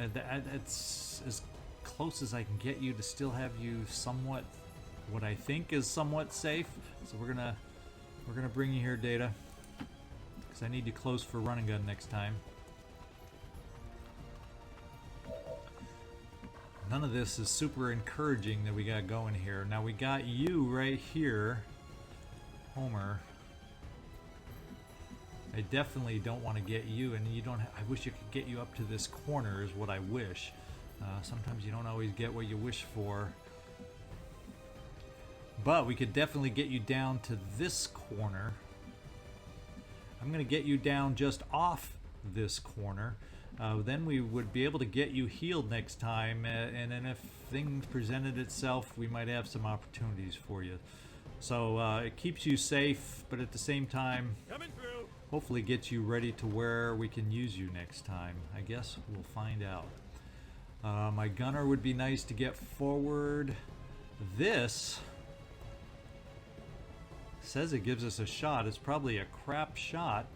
It's as close as I can get you to still have you somewhat, what I think is somewhat safe. So we're gonna bring you here, Data. I need you close for running gun next time. None of this is super encouraging that we got going here. Now we got you right here, Homer. I definitely don't want to get you, and you don't. I wish you could get you up to this corner. Is what I wish. Sometimes you don't always get what you wish for. But we could definitely get you down to this corner. I'm going to get you down just off this corner. Then we would be able to get you healed next time, and then if things presented itself, we might have some opportunities for you. So it keeps you safe, but at the same time, hopefully gets you ready to where we can use you next time. I guess we'll find out. My gunner would be nice to get forward. This says it gives us a shot. It's probably a crap shot.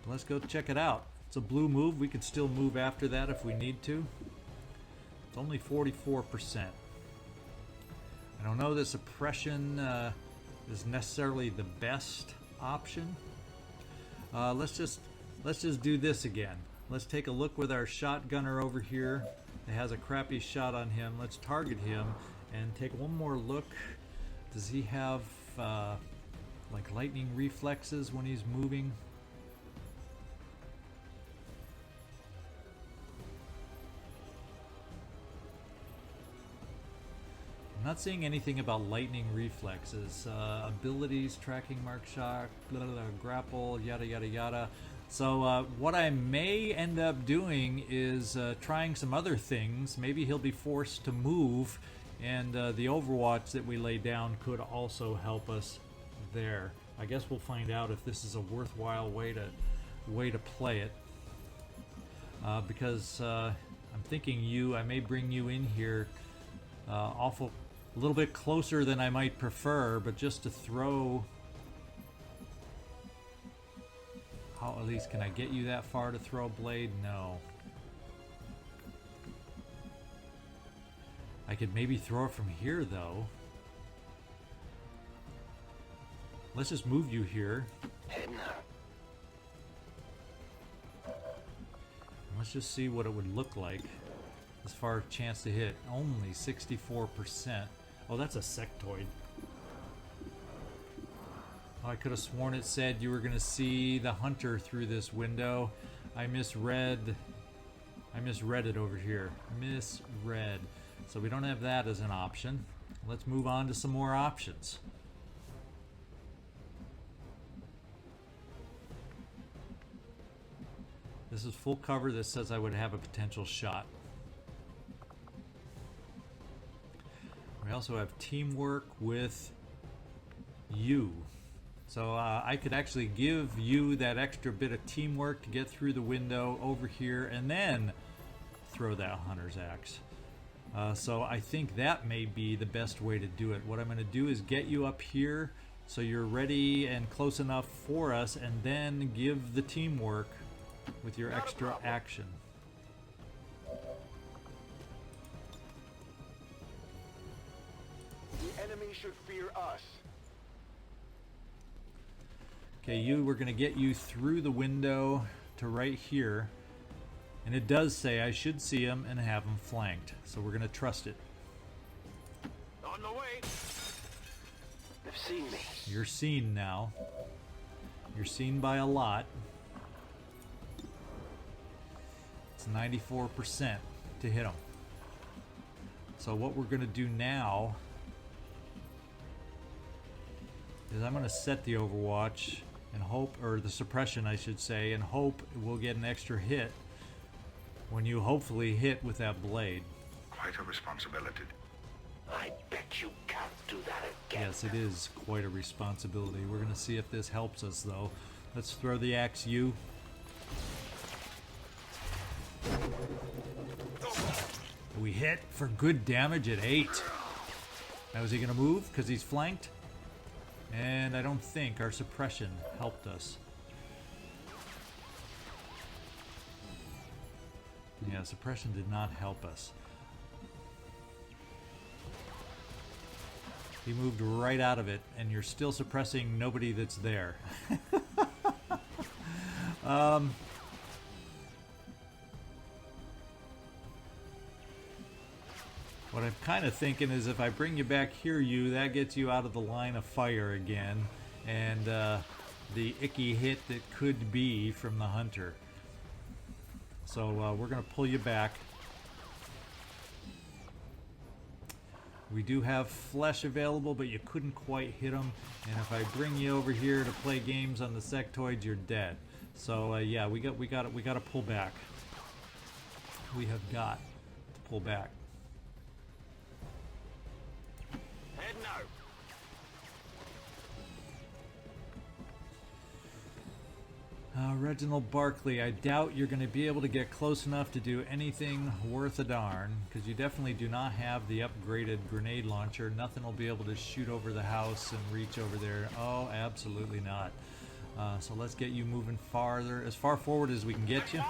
But let's go check it out. It's a blue move. We could still move after that if we need to. It's only 44%. I don't know that suppression is necessarily the best option. Let's just do this again. Let's take a look with our shotgunner over here. It has a crappy shot on him. Let's target him and take one more look. Does he have like lightning reflexes when he's moving? I'm not seeing anything about lightning reflexes. Abilities, tracking, mark shot, blah, blah, blah, grapple, yada yada yada. So what I may end up doing is trying some other things. Maybe he'll be forced to move, and the Overwatch that we lay down could also help us there. I guess we'll find out if this is a worthwhile way to play it. Because I'm thinking I may bring you in here a little bit closer than I might prefer, but just to throw. How, at least, can I get you that far to throw a blade? No. I could maybe throw it from here, though. Let's just move you here. Let's just see what it would look like as far as chance to hit. Only 64%. Oh, that's a sectoid. Oh, I could have sworn it said you were going to see the hunter through this window. I misread it over here. Misread. So we don't have that as an option. Let's move on to some more options. This is full cover. This says I would have a potential shot. We also have teamwork with you. So I could actually give you that extra bit of teamwork to get through the window over here and then throw that hunter's axe. So I think that may be the best way to do it. What I'm going to do is get you up here so you're ready and close enough for us, and then give the teamwork with your extra action. The enemy should fear us. Okay, we're going to get you through the window to right here. And it does say I should see him and have him flanked. So we're going to trust it. On the way. They've seen me. You're seen now. You're seen by a lot. It's 94% to hit him. So what we're going to do now is I'm going to set the Overwatch and hope, or the suppression I should say, and hope we'll get an extra hit when you hopefully hit with that blade. Quite a responsibility. I bet you can't do that again. Yes, it is quite a responsibility. We're going to see if this helps us though. Let's throw the axe you. We hit for good damage at 8. Now is he going to move because he's flanked? And I don't think our suppression helped us. Yeah, suppression did not help us. He moved right out of it, and you're still suppressing nobody that's there. What I'm kind of thinking is if I bring you back here, that gets you out of the line of fire again, and the icky hit that could be from the hunter. So we're going to pull you back. We do have flesh available, but you couldn't quite hit them. And if I bring you over here to play games on the sectoids, you're dead. So yeah, we got to pull back. We have got to pull back. Head no. Reginald Barclay, I doubt you're going to be able to get close enough to do anything worth a darn, because you definitely do not have the upgraded grenade launcher. Nothing will be able to shoot over the house and reach over there. Oh, absolutely not. So let's get you moving farther, as far forward as we can get you.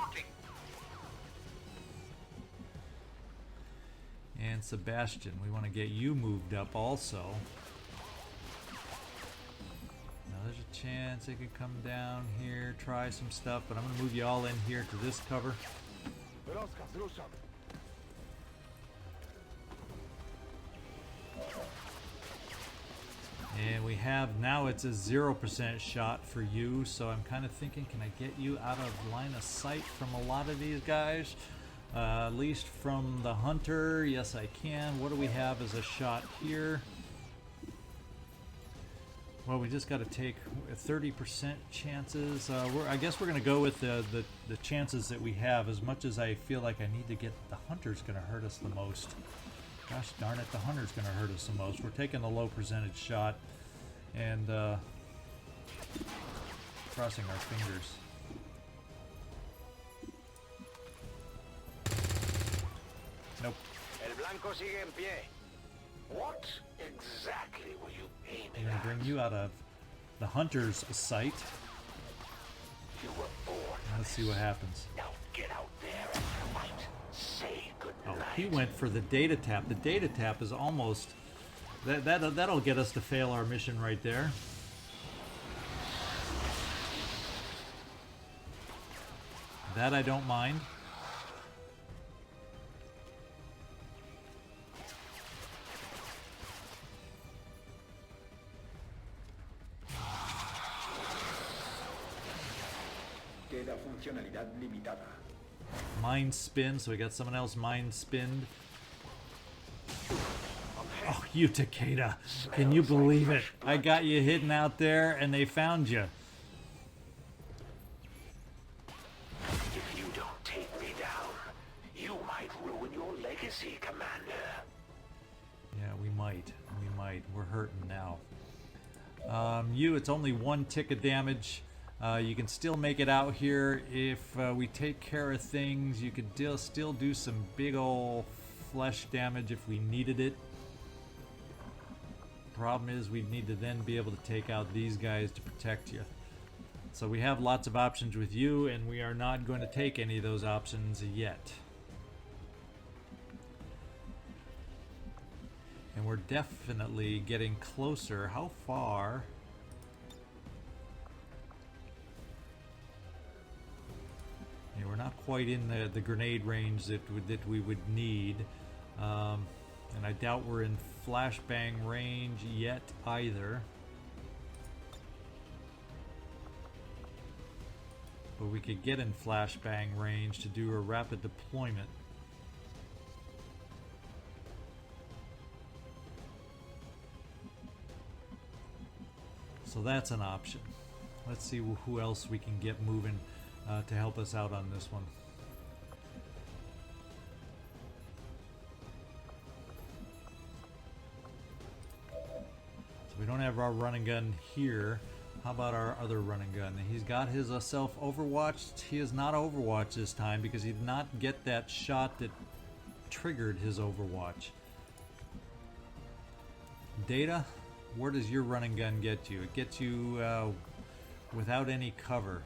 And Sebastian, we want to get you moved up also. There's a chance they could come down here, try some stuff, but I'm going to move you all in here to this cover. And we have, now it's a 0% shot for you, so I'm kind of thinking, can I get you out of line of sight from a lot of these guys? At least from the hunter, yes I can. What do we have as a shot here? Well, we just got to take 30% chances. I guess we're going to go with the chances that we have, as much as I feel like I need to get the hunter's going to hurt us the most. Gosh darn it, the hunter's going to hurt us the most. We're taking the low percentage shot and crossing our fingers. Nope. El blanco sigue en pie. What exactly were you aiming I'm going at? to bring you out of the hunter's sight. You were born. Let's see what happens. Now get out there and fight. Say goodnight. Oh, he went for the data tap. The data tap is almost... That'll get us to fail our mission right there. That I don't mind. Queda funcionalidad limitada. Mind spin, so we got someone else mind spinned. Oh, you Takeda. Can you believe it? I got you hidden out there and they found you. If you don't take me down, you might ruin your legacy, Commander. Yeah, we might. We might. We're hurting now. It's only 1 tick of damage. You can still make it out here. If we take care of things, you could still do some big ol' flesh damage if we needed it. Problem is we'd need to then be able to take out these guys to protect you. So we have lots of options with you, and we are not going to take any of those options yet. And we're definitely getting closer. How far? Yeah, we're not quite in the grenade range that we would need. And I doubt we're in flashbang range yet either. But we could get in flashbang range to do a rapid deployment. So that's an option. Let's see who else we can get moving to help us out on this one. So we don't have our running gun here. How about our other running gun? He's got his self overwatched. He is not overwatched this time because he did not get that shot that triggered his overwatch. Data, where does your running gun get you? It gets you without any cover.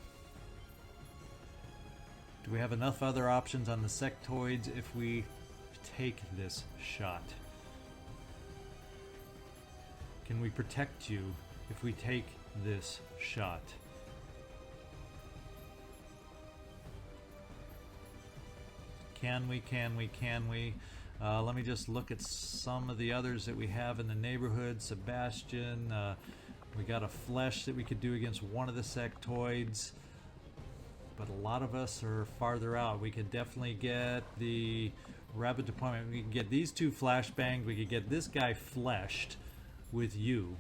Do we have enough other options on the sectoids if we take this shot? Can we protect you if we take this shot? Can we? Let me just look at some of the others that we have in the neighborhood. Sebastian, we got a flesh that we could do against one of the sectoids, but a lot of us are farther out. We could definitely get the rapid deployment. We could get these two flashbanged. We could get this guy fleshed with you.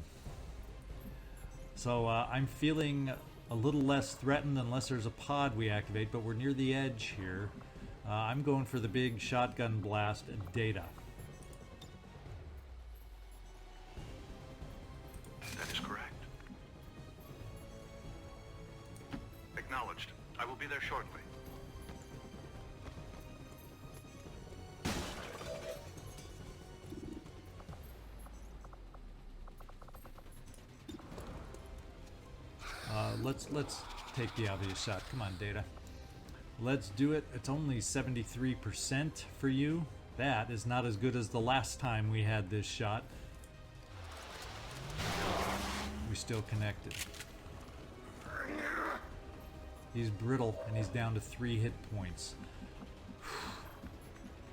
So I'm feeling a little less threatened unless there's a pod we activate, but we're near the edge here. I'm going for the big shotgun blast Data. That is correct. Acknowledged. I will be there shortly. Let's take the obvious shot. Come on, Data. Let's do it. It's only 73% for you. That is not as good as the last time we had this shot. We still connected. He's brittle and he's down to 3 hit points.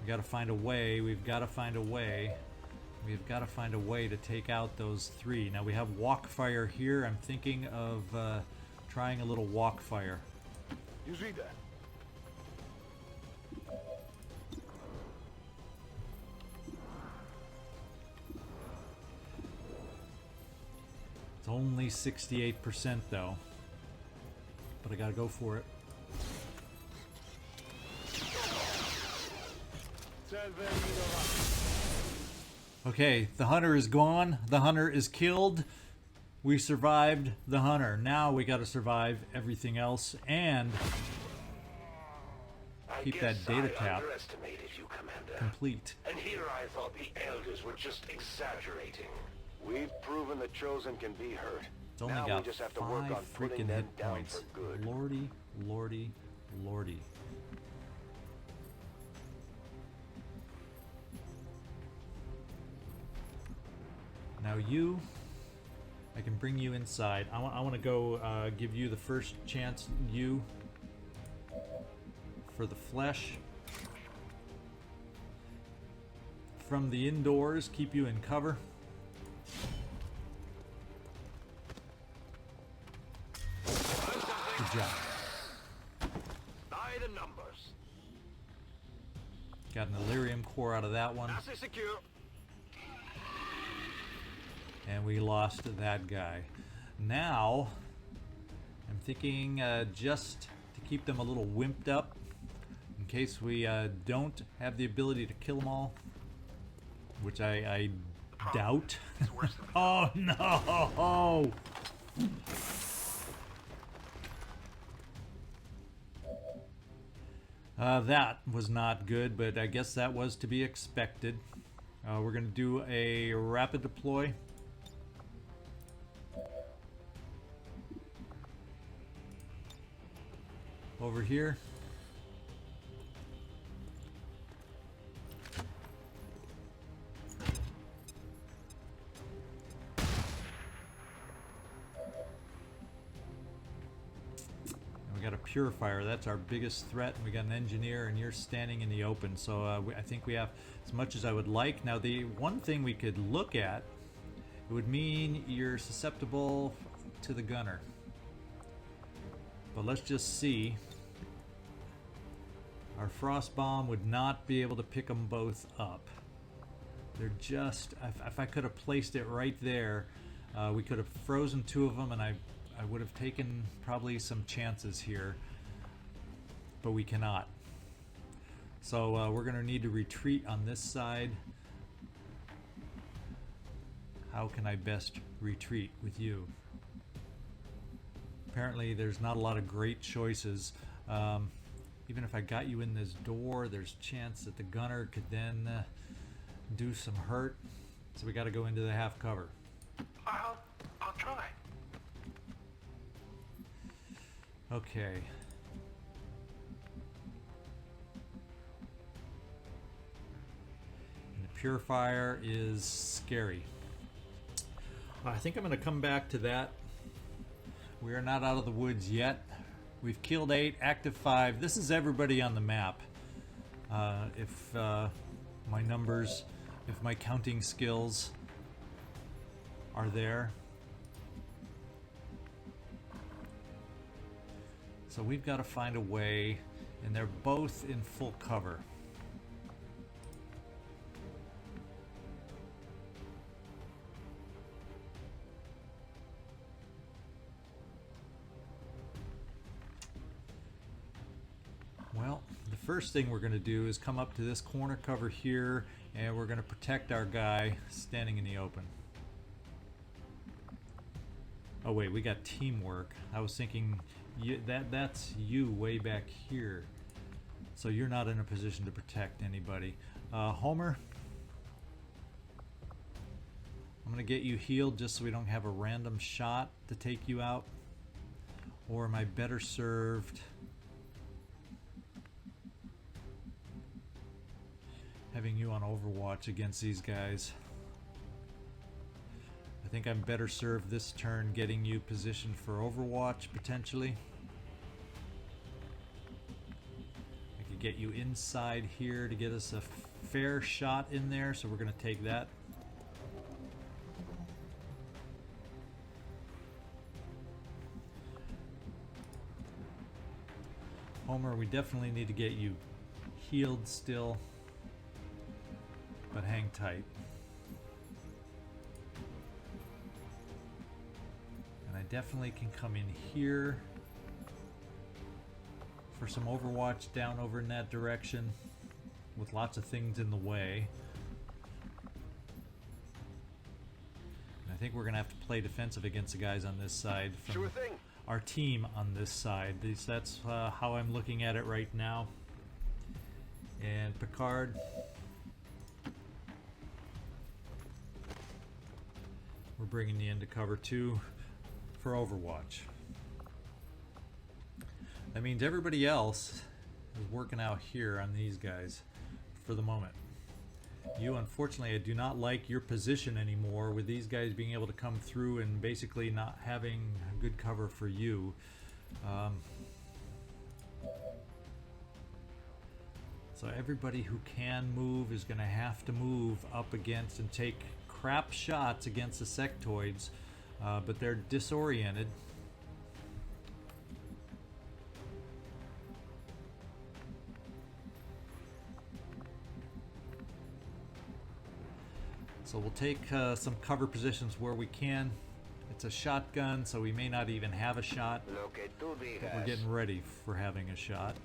We gotta find a way. We've gotta find a way. We've got to find a way to take out those 3. Now we have walk fire here. I'm thinking of trying a little walk fire. You read that? It's only 68% though, but I gotta go for it. Okay, the hunter is gone. The hunter is killed. We survived the hunter. Now we got to survive everything else and keep that data tap complete. And here I thought the elders were just exaggerating. We've proven the Chosen can be hurt. It's only now got we just have to 5 work on putting freaking them hit down points. for good. Lordy, lordy, lordy. Now you, I can bring you inside. I want to go give you the first chance. You. for the flesh. From the indoors, keep you in cover. Good job. By the numbers. Got an Illyrium core out of that one. Asset secure. And we lost that guy. Now, I'm thinking just to keep them a little wimped up, in case we don't have the ability to kill them all, which I doubt. Oh no! That was not good, but I guess that was to be expected. We're going to do a rapid deploy. Over here. And we got a purifier. That's our biggest threat. And we got an engineer, and you're standing in the open. So I think we have as much as I would like. Now, the one thing we could look at, it would mean you're susceptible to the gunner. But let's just see. Our frost bomb would not be able to pick them both up. They're just, if I could have placed it right there, we could have frozen two of them, and I would have taken probably some chances here, but we cannot. So we're going to need to retreat on this side. How can I best retreat with you? Apparently there's not a lot of great choices. Even if I got you in this door, there's a chance that the gunner could then do some hurt. So we got to go into the half cover. I'll try. Okay. And the purifier is scary. I think I'm going to come back to that. We are not out of the woods yet. We've killed 8, active 5. This is everybody on the map. If my numbers, if my counting skills are there. So we've got to find a way, and they're both in full cover. Well, the first thing we're going to do is come up to this corner cover here, and we're going to protect our guy standing in the open. Oh wait, we got teamwork. I was thinking that's you way back here. So you're not in a position to protect anybody. Homer, I'm going to get you healed just so we don't have a random shot to take you out. Or am I better served having you on Overwatch against these guys? I think I'm better served this turn getting you positioned for Overwatch, potentially. I could get you inside here to get us a fair shot in there, so we're going to take that. Homer, we definitely need to get you healed still, but hang tight. And I definitely can come in here for some Overwatch down over in that direction with lots of things in the way. And I think we're going to have to play defensive against the guys on this side. Sure thing. Our team on this side. That's how I'm looking at it right now. And Picard, we're bringing you into cover 2 for Overwatch. That means everybody else is working out here on these guys for the moment. You, unfortunately, I do not like your position anymore with these guys being able to come through and basically not having good cover for you. So everybody who can move is going to have to move up against and take crap shots against the sectoids, but they're disoriented. So we'll take some cover positions where we can. It's a shotgun, so we may not even have a shot, but we're getting ready for having a shot.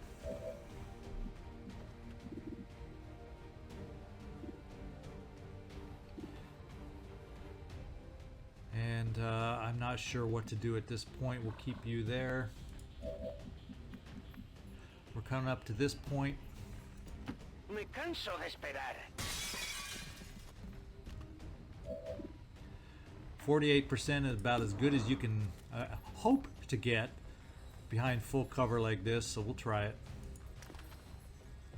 And I'm not sure what to do at this point. We'll keep you there. We're coming up to this point. Me canso de esperar. 48% is about as good as you can hope to get behind full cover like this, so we'll try it.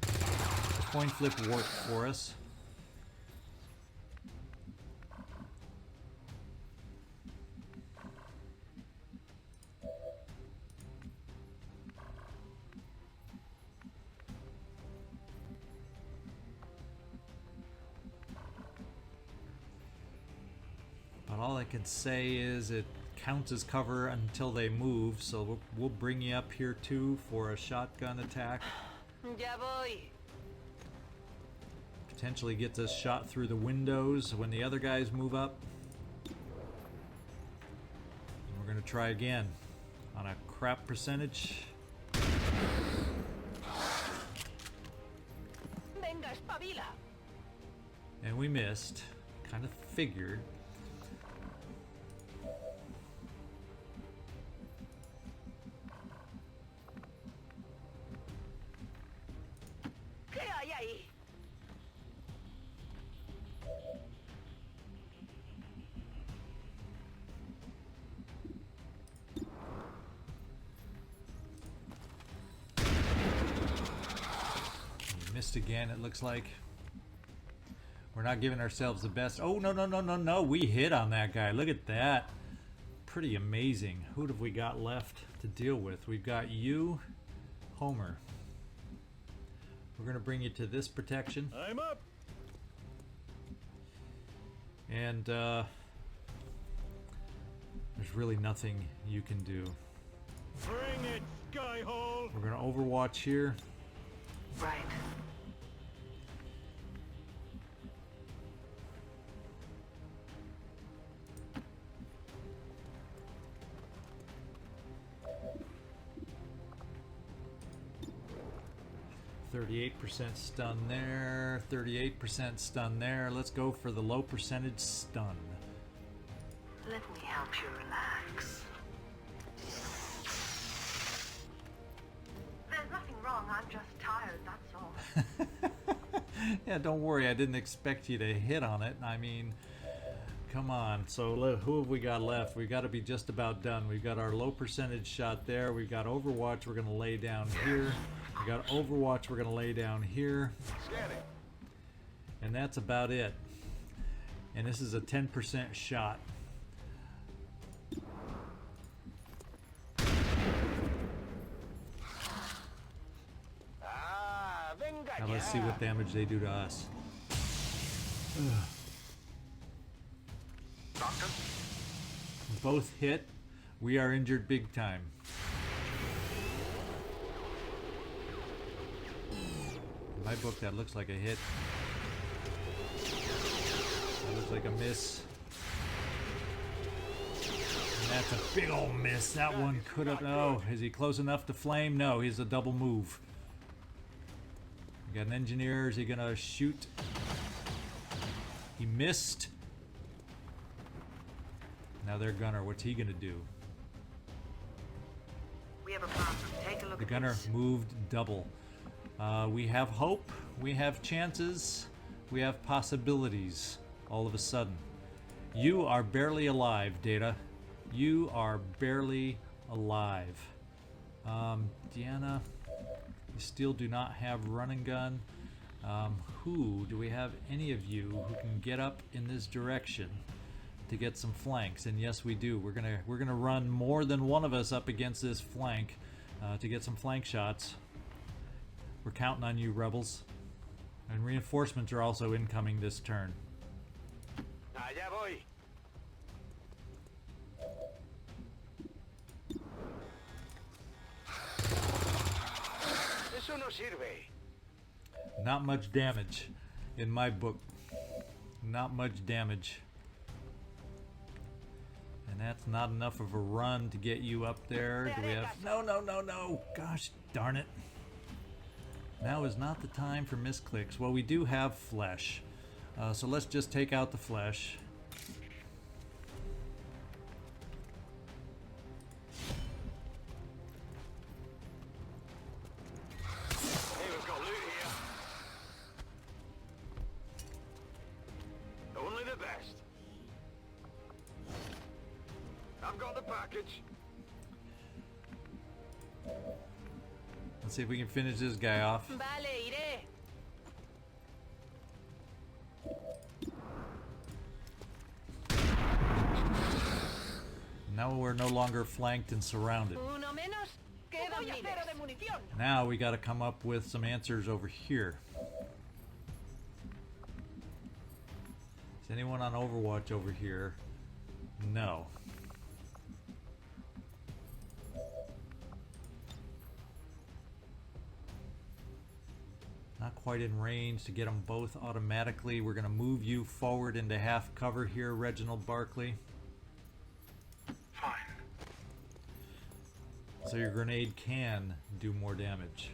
The coin flip worked for us. All I can say is it counts as cover until they move, so we'll bring you up here too for a shotgun attack. Ya voy. Potentially gets us shot through the windows when the other guys move up. And we're going to try again on a crap percentage. Venga, espabila. And we missed. Kind of figured. Missed again, it looks like. We're not giving ourselves the best. Oh, no. We hit on that guy. Look at that. Pretty amazing. Who have we got left to deal with? We've got you, Homer. We're going to bring you to this protection. I'm up. And there's really nothing you can do. Bring it, Skyhole. We're going to overwatch here. Right. %38 stun there, 38% stun there. Let's go for the low percentage stun. Let me help you relax. There's nothing wrong, I'm just tired, that's all. Yeah, don't worry, I didn't expect you to hit on it. I mean, come on. So who have we got left? We've got to be just about done. We've got our low percentage shot there. We've got Overwatch we're going to lay down here. We got Overwatch we're going to lay down here. And that's about it. And this is a 10% shot. Now let's see what damage they do to us. Ugh. Doctor? Both hit. We are injured big time. In my book, that looks like a hit. That looks like a miss. And that's a big old miss. That one could have... Oh, is he close enough to flame? No, he's a double move. We got an engineer. Is he going to shoot? He missed. Now their gunner. What's he going to do? We have a problem. Take a look The at gunner this. moved double. We have hope. We have chances. We have possibilities. All of a sudden. You are barely alive, Data. You are barely alive. Deanna, you still do not have run and gun. Do we have any of you who can get up in this direction to get some flanks? And yes, we do. We're gonna run more than one of us up against this flank to get some flank shots. We're counting on you, rebels. And reinforcements are also incoming this turn. Allá voy. Eso no sirve. Not much damage in my book. Not much damage. And that's not enough of a run to get you up there. Do we have... No, no, no, no. Gosh darn it. Now is not the time for misclicks. Well, we do have flesh. So let's just take out the flesh. Hey, we've got loot here. Only the best. I've got the package. Let's see if we can finish this guy off. Vale, iré. Now we're no longer flanked and surrounded. Uno menos. Quedan miles. Now we got to come up with some answers over here. Is anyone on Overwatch over here? No. Not quite in range to get them both automatically. We're going to move you forward into half cover here, Reginald Barclay. Fine. So your grenade can do more damage.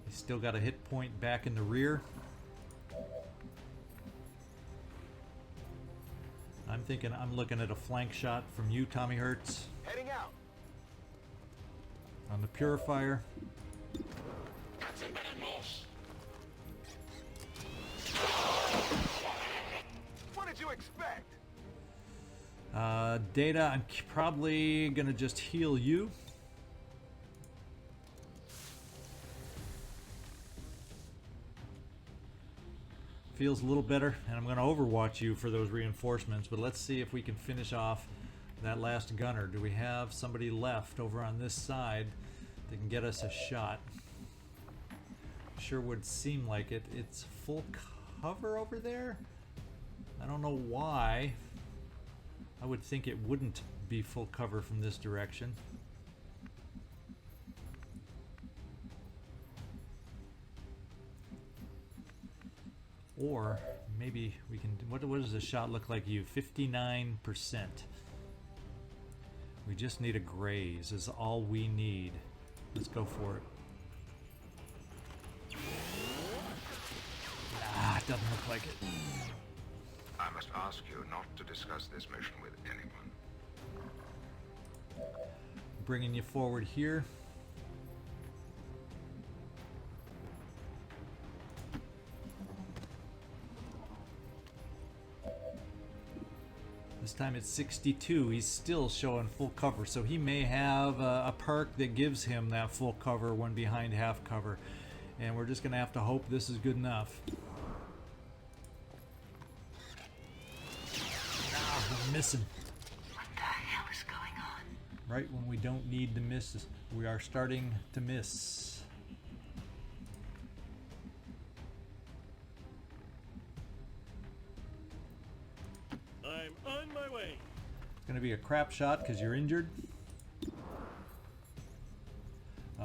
He's still got a hit point back in the rear. I'm looking at a flank shot from you, Tommy Hertz, Heading out. on the Purifier. What did you expect? Data, I'm probably gonna just heal you. Feels a little better, and I'm gonna overwatch you for those reinforcements, but let's see if we can finish off that last gunner. Do we have somebody left over on this side that can get us a shot? Sure would seem like it. It's full cover over there? I don't know why. I would think it wouldn't be full cover from this direction. Or maybe we can... What does the shot look like you? 59%. We just need a graze is all we need. Let's go for it. Nah, it doesn't look like it. I must ask you not to discuss this mission with anyone. Bringing you forward here. This time it's 62. He's still showing full cover, so he may have a perk that gives him that full cover when behind half cover. And we're just going to have to hope this is good enough. Ah, we're missing. What the hell is going on? Right when we don't need to miss, we are starting to miss. I'm on my way. It's going to be a crap shot because you're injured.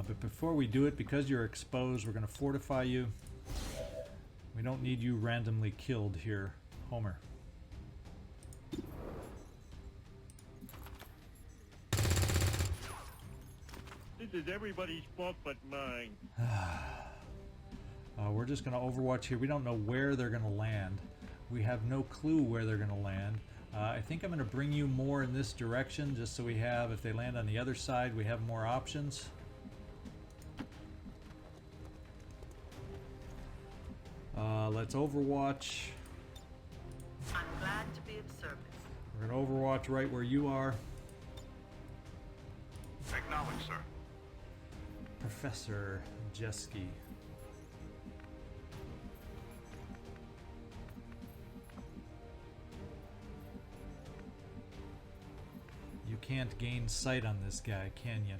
But before we do it, because you're exposed, we're going to fortify you. We don't need you randomly killed here, Homer. This is everybody's fault but mine. We're just going to overwatch here. We don't know where they're going to land. We have no clue where they're going to land. I think I'm going to bring you more in this direction just so we have, if they land on the other side, we have more options. Let's overwatch. I'm glad to be of service. We're going to overwatch right where you are. Acknowledged, sir. Professor Jezowski. can't gain sight on this guy, can you?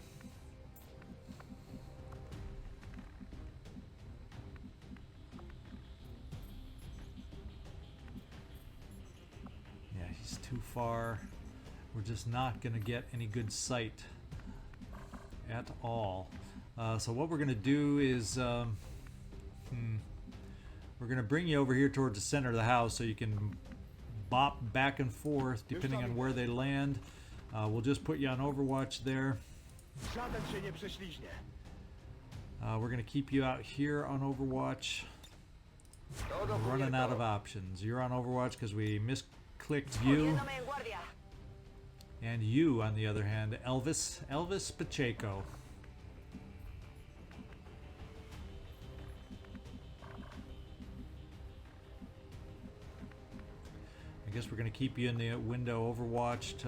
Yeah, he's too far. We're just not going to get any good sight at all. So what we're going to do is we're going to bring you over here towards the center of the house so you can bop back and forth depending on where they land. We'll just put you on Overwatch there. We're going to keep you out here on Overwatch. I'm running out of options. You're on Overwatch because we misclicked you. And you, on the other hand, Elvis Pacheco. I guess we're going to keep you in the window Overwatched.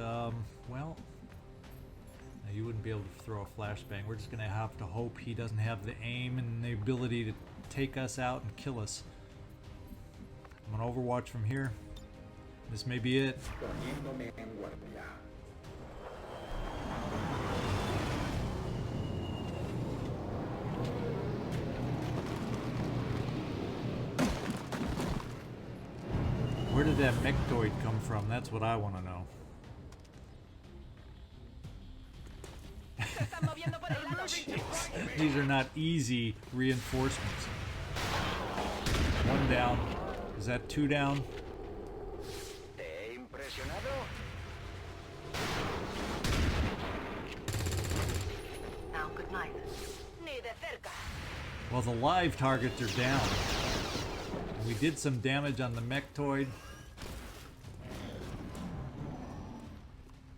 Well, you wouldn't be able to throw a flashbang. We're just going to have to hope he doesn't have the aim and the ability to take us out and kill us. I'm on Overwatch from here. This may be it. Poniéndome en guardia. Where did that Betazoid come from? That's what I want to know. These are not easy reinforcements. One down. Is that two down? Now, good night. Well, the live targets are down. We did some damage on the Mechtoid.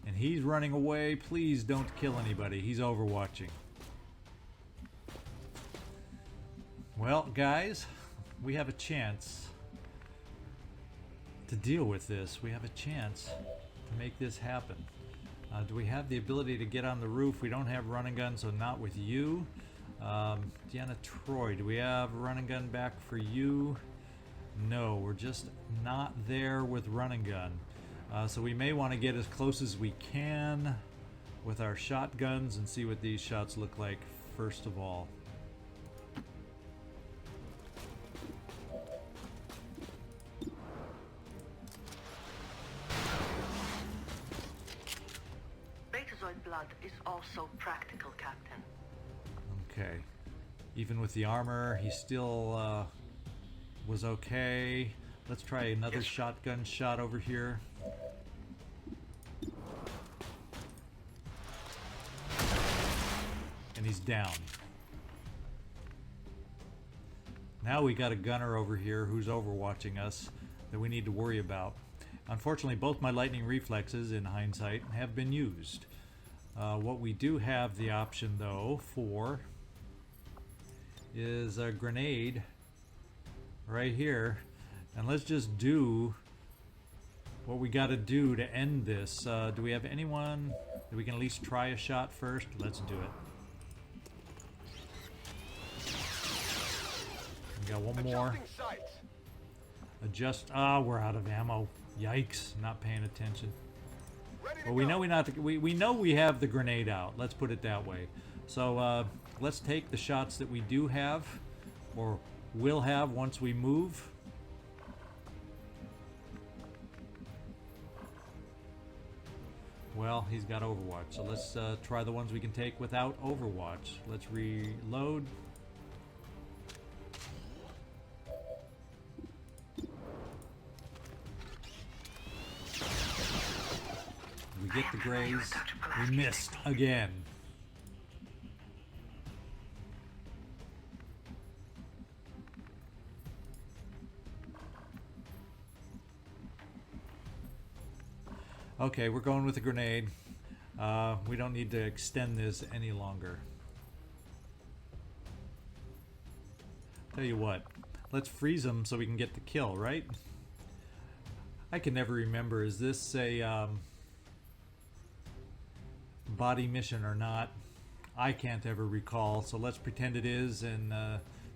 And he's running away. Please don't kill anybody. He's overwatching. Well, guys, we have a chance to deal with this. We have a chance to make this happen. Do we have the ability to get on the roof? We don't have run and gun, so not with you. Deanna, Troi, do we have a run and gun back for you? No, we're just not there with run and gun. So we may want to get as close as we can with our shotguns and see what these shots look like first of all. Betazoid blood is also practical, Captain. Okay. Even with the armor, he still was okay. Let's try another shotgun shot over here. And he's down. Now we got a gunner over here who's overwatching us that we need to worry about. Unfortunately, both my lightning reflexes, in hindsight, have been used. What we do have the option, though, for is a grenade right here. And let's just do what we got to do to end this. Do we have anyone that we can at least try a shot first? Let's do it. We got one more. Adjust. We're out of ammo. Yikes! Not paying attention. Well, we know we know we have the grenade out. Let's put it that way. So let's take the shots that we do have, or will have once we move. Well, he's got Overwatch, so let's try the ones we can take without Overwatch. Let's reload. We get the graze. We missed again. Okay, we're going with a grenade. We don't need to extend this any longer. Tell you what, let's freeze them so we can get the kill, right? I can never remember, is this a body mission or not? I can't ever recall, so let's pretend it is and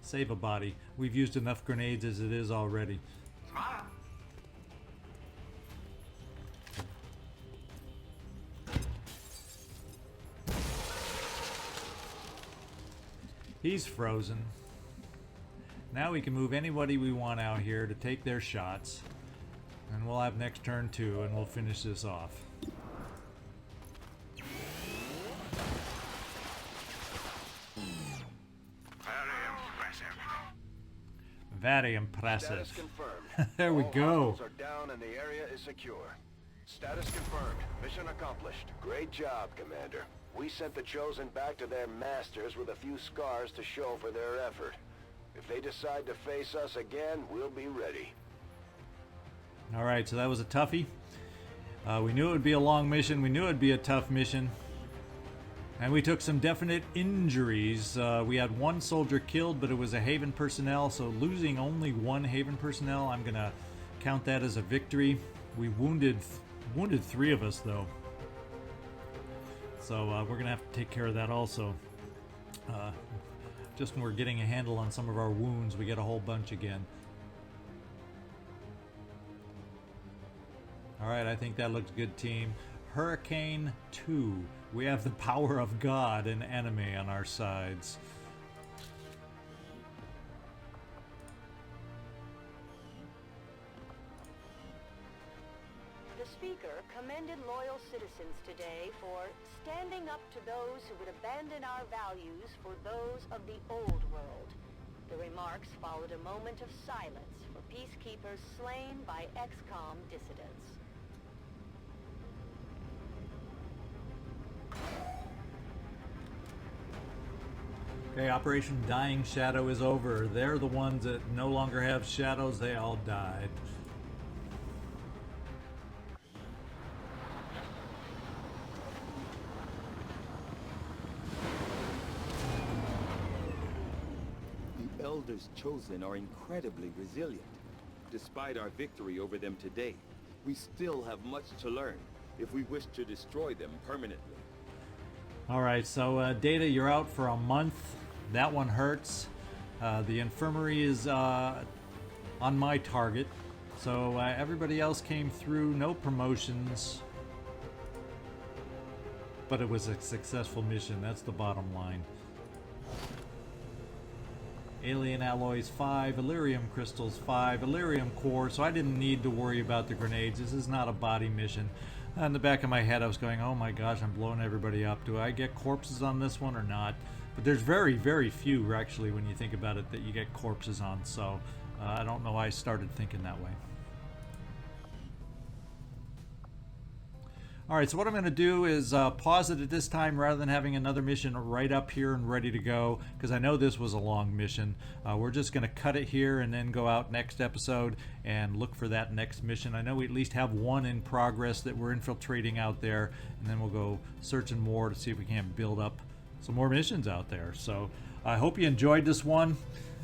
save a body. We've used enough grenades as it is already. He's frozen. Now we can move anybody we want out here to take their shots. And we'll have next turn too, and we'll finish this off. Very impressive. Very impressive. Status confirmed. There we All go. hostiles are down and the area is secure. Status confirmed. Mission accomplished. Great job, Commander. We sent the Chosen back to their masters with a few scars to show for their effort. If they decide to face us again, we'll be ready. Alright, so that was a toughie. We knew it would be a long mission. We knew it would be a tough mission. And we took some definite injuries. We had one soldier killed, but it was a Haven personnel, so losing only one Haven personnel, I'm going to count that as a victory. We wounded 3 of us, though. So we're going to have to take care of that also. Just when we're getting a handle on some of our wounds, we get a whole bunch again. Alright, I think that looks good, team. Hurricane 2. We have the power of God and anime on our sides. The speaker commended loyal citizens today for standing up to those who would abandon our values for those of the old world. The remarks followed a moment of silence for peacekeepers slain by XCOM dissidents. Okay, Operation Dying Shadow is over. They're the ones that no longer have shadows. They all died. The Elders Chosen are incredibly resilient. Despite our victory over them today, we still have much to learn if we wish to destroy them permanently. Alright, so Data, you're out for a month. That one hurts. The infirmary is on my target. So everybody else came through. No promotions. But it was a successful mission. That's the bottom line. Alien alloys 5, Illyrium crystals 5, Illyrium core, so I didn't need to worry about the grenades. This is not a body mission. In the back of my head I was going, oh my gosh, I'm blowing everybody up. Do I get corpses on this one or not? But there's very, very few actually when you think about it that you get corpses on, so I don't know why I started thinking that way. Alright, so what I'm going to do is pause it at this time rather than having another mission right up here and ready to go, because I know this was a long mission. We're just going to cut it here and then go out next episode and look for that next mission. I know we at least have one in progress that we're infiltrating out there, and then we'll go searching more to see if we can't build up some more missions out there. So I hope you enjoyed this one.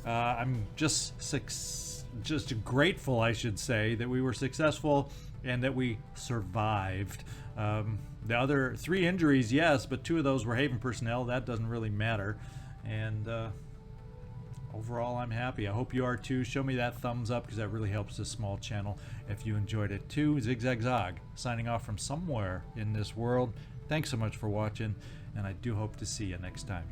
I'm just grateful, I should say, that we were successful and that we survived. The other 3 injuries, yes, but 2 of those were Haven personnel. That doesn't really matter. And overall, I'm happy. I hope you are too. Show me that thumbs up because that really helps this small channel if you enjoyed it too. ZigZagZog, signing off from somewhere in this world. Thanks so much for watching, and I do hope to see you next time.